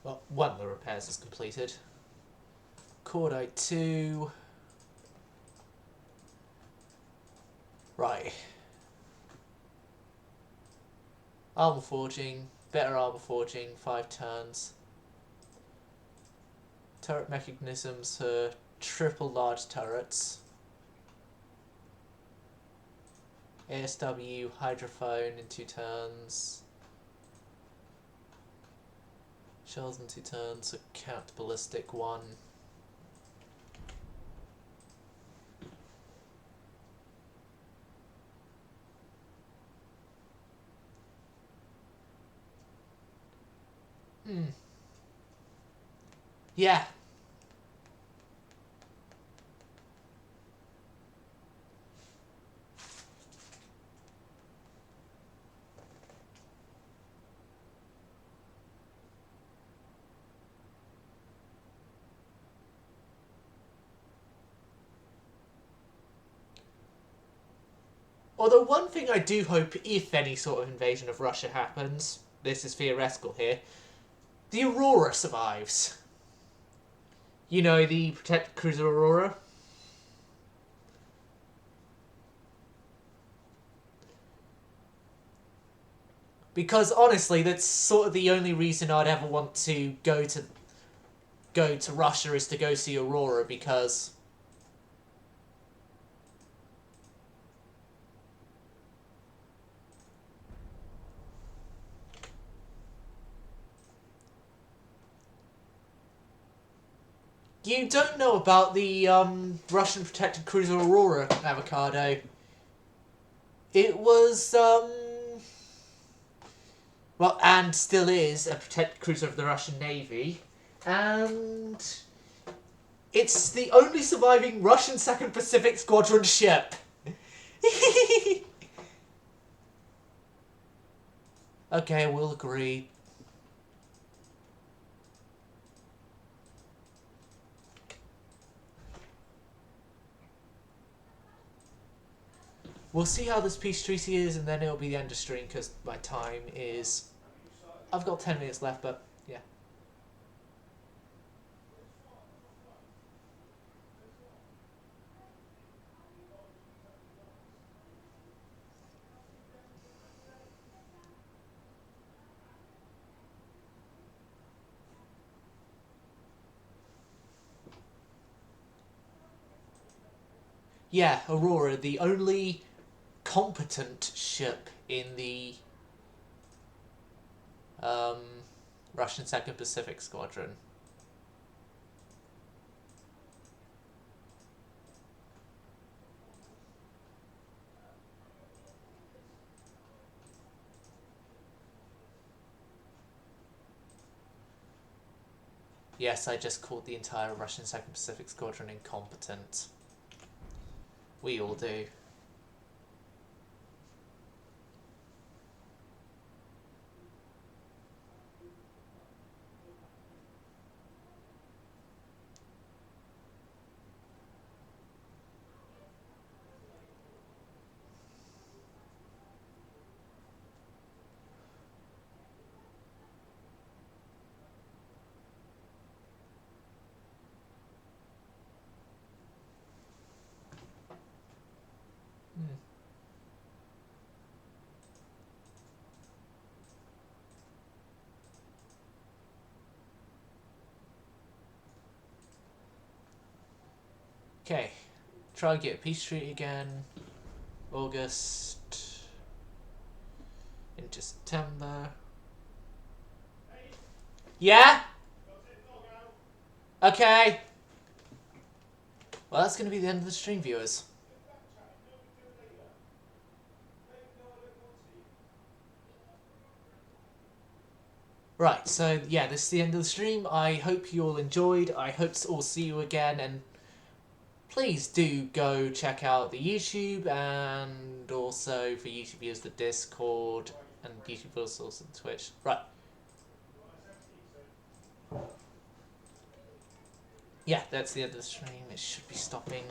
Well, one of the repairs is completed. Cordite 2. Right. Armor forging. Better armor forging. 5 turns. Turret mechanisms for triple large turrets. ASW hydrophone in 2 turns. Shells in 2 turns. A capped ballistic 1. Yeah. Although one thing I do hope, if any sort of invasion of Russia happens, this is theoretical here, the Aurora survives. You know, the protected cruiser Aurora? Because honestly, that's sort of the only reason I'd ever want to go to Russia is to go see Aurora, because you don't know about the Russian protected cruiser Aurora, Avocado. It was well, and still is a protected cruiser of the Russian Navy, and it's the only surviving Russian 2nd Pacific Squadron ship. Okay, we'll agree. We'll see how this peace treaty is, and then it'll be the end of stream, because my time is... I've got 10 minutes left, but yeah. Yeah, Aurora, the only competent ship in the Russian 2nd Pacific Squadron. Yes, I just called the entire Russian 2nd Pacific Squadron incompetent. We all do. Okay, try and get a peace treaty again. August into September. Yeah? Okay. Well, that's going to be the end of the stream, viewers. Right, so yeah, this is the end of the stream. I hope you all enjoyed. I hope to all see you again, and please do go check out the YouTube, and also for YouTube viewers the Discord, and YouTube viewers also the Twitch. Right. Yeah, that's the end of the stream. It should be stopping.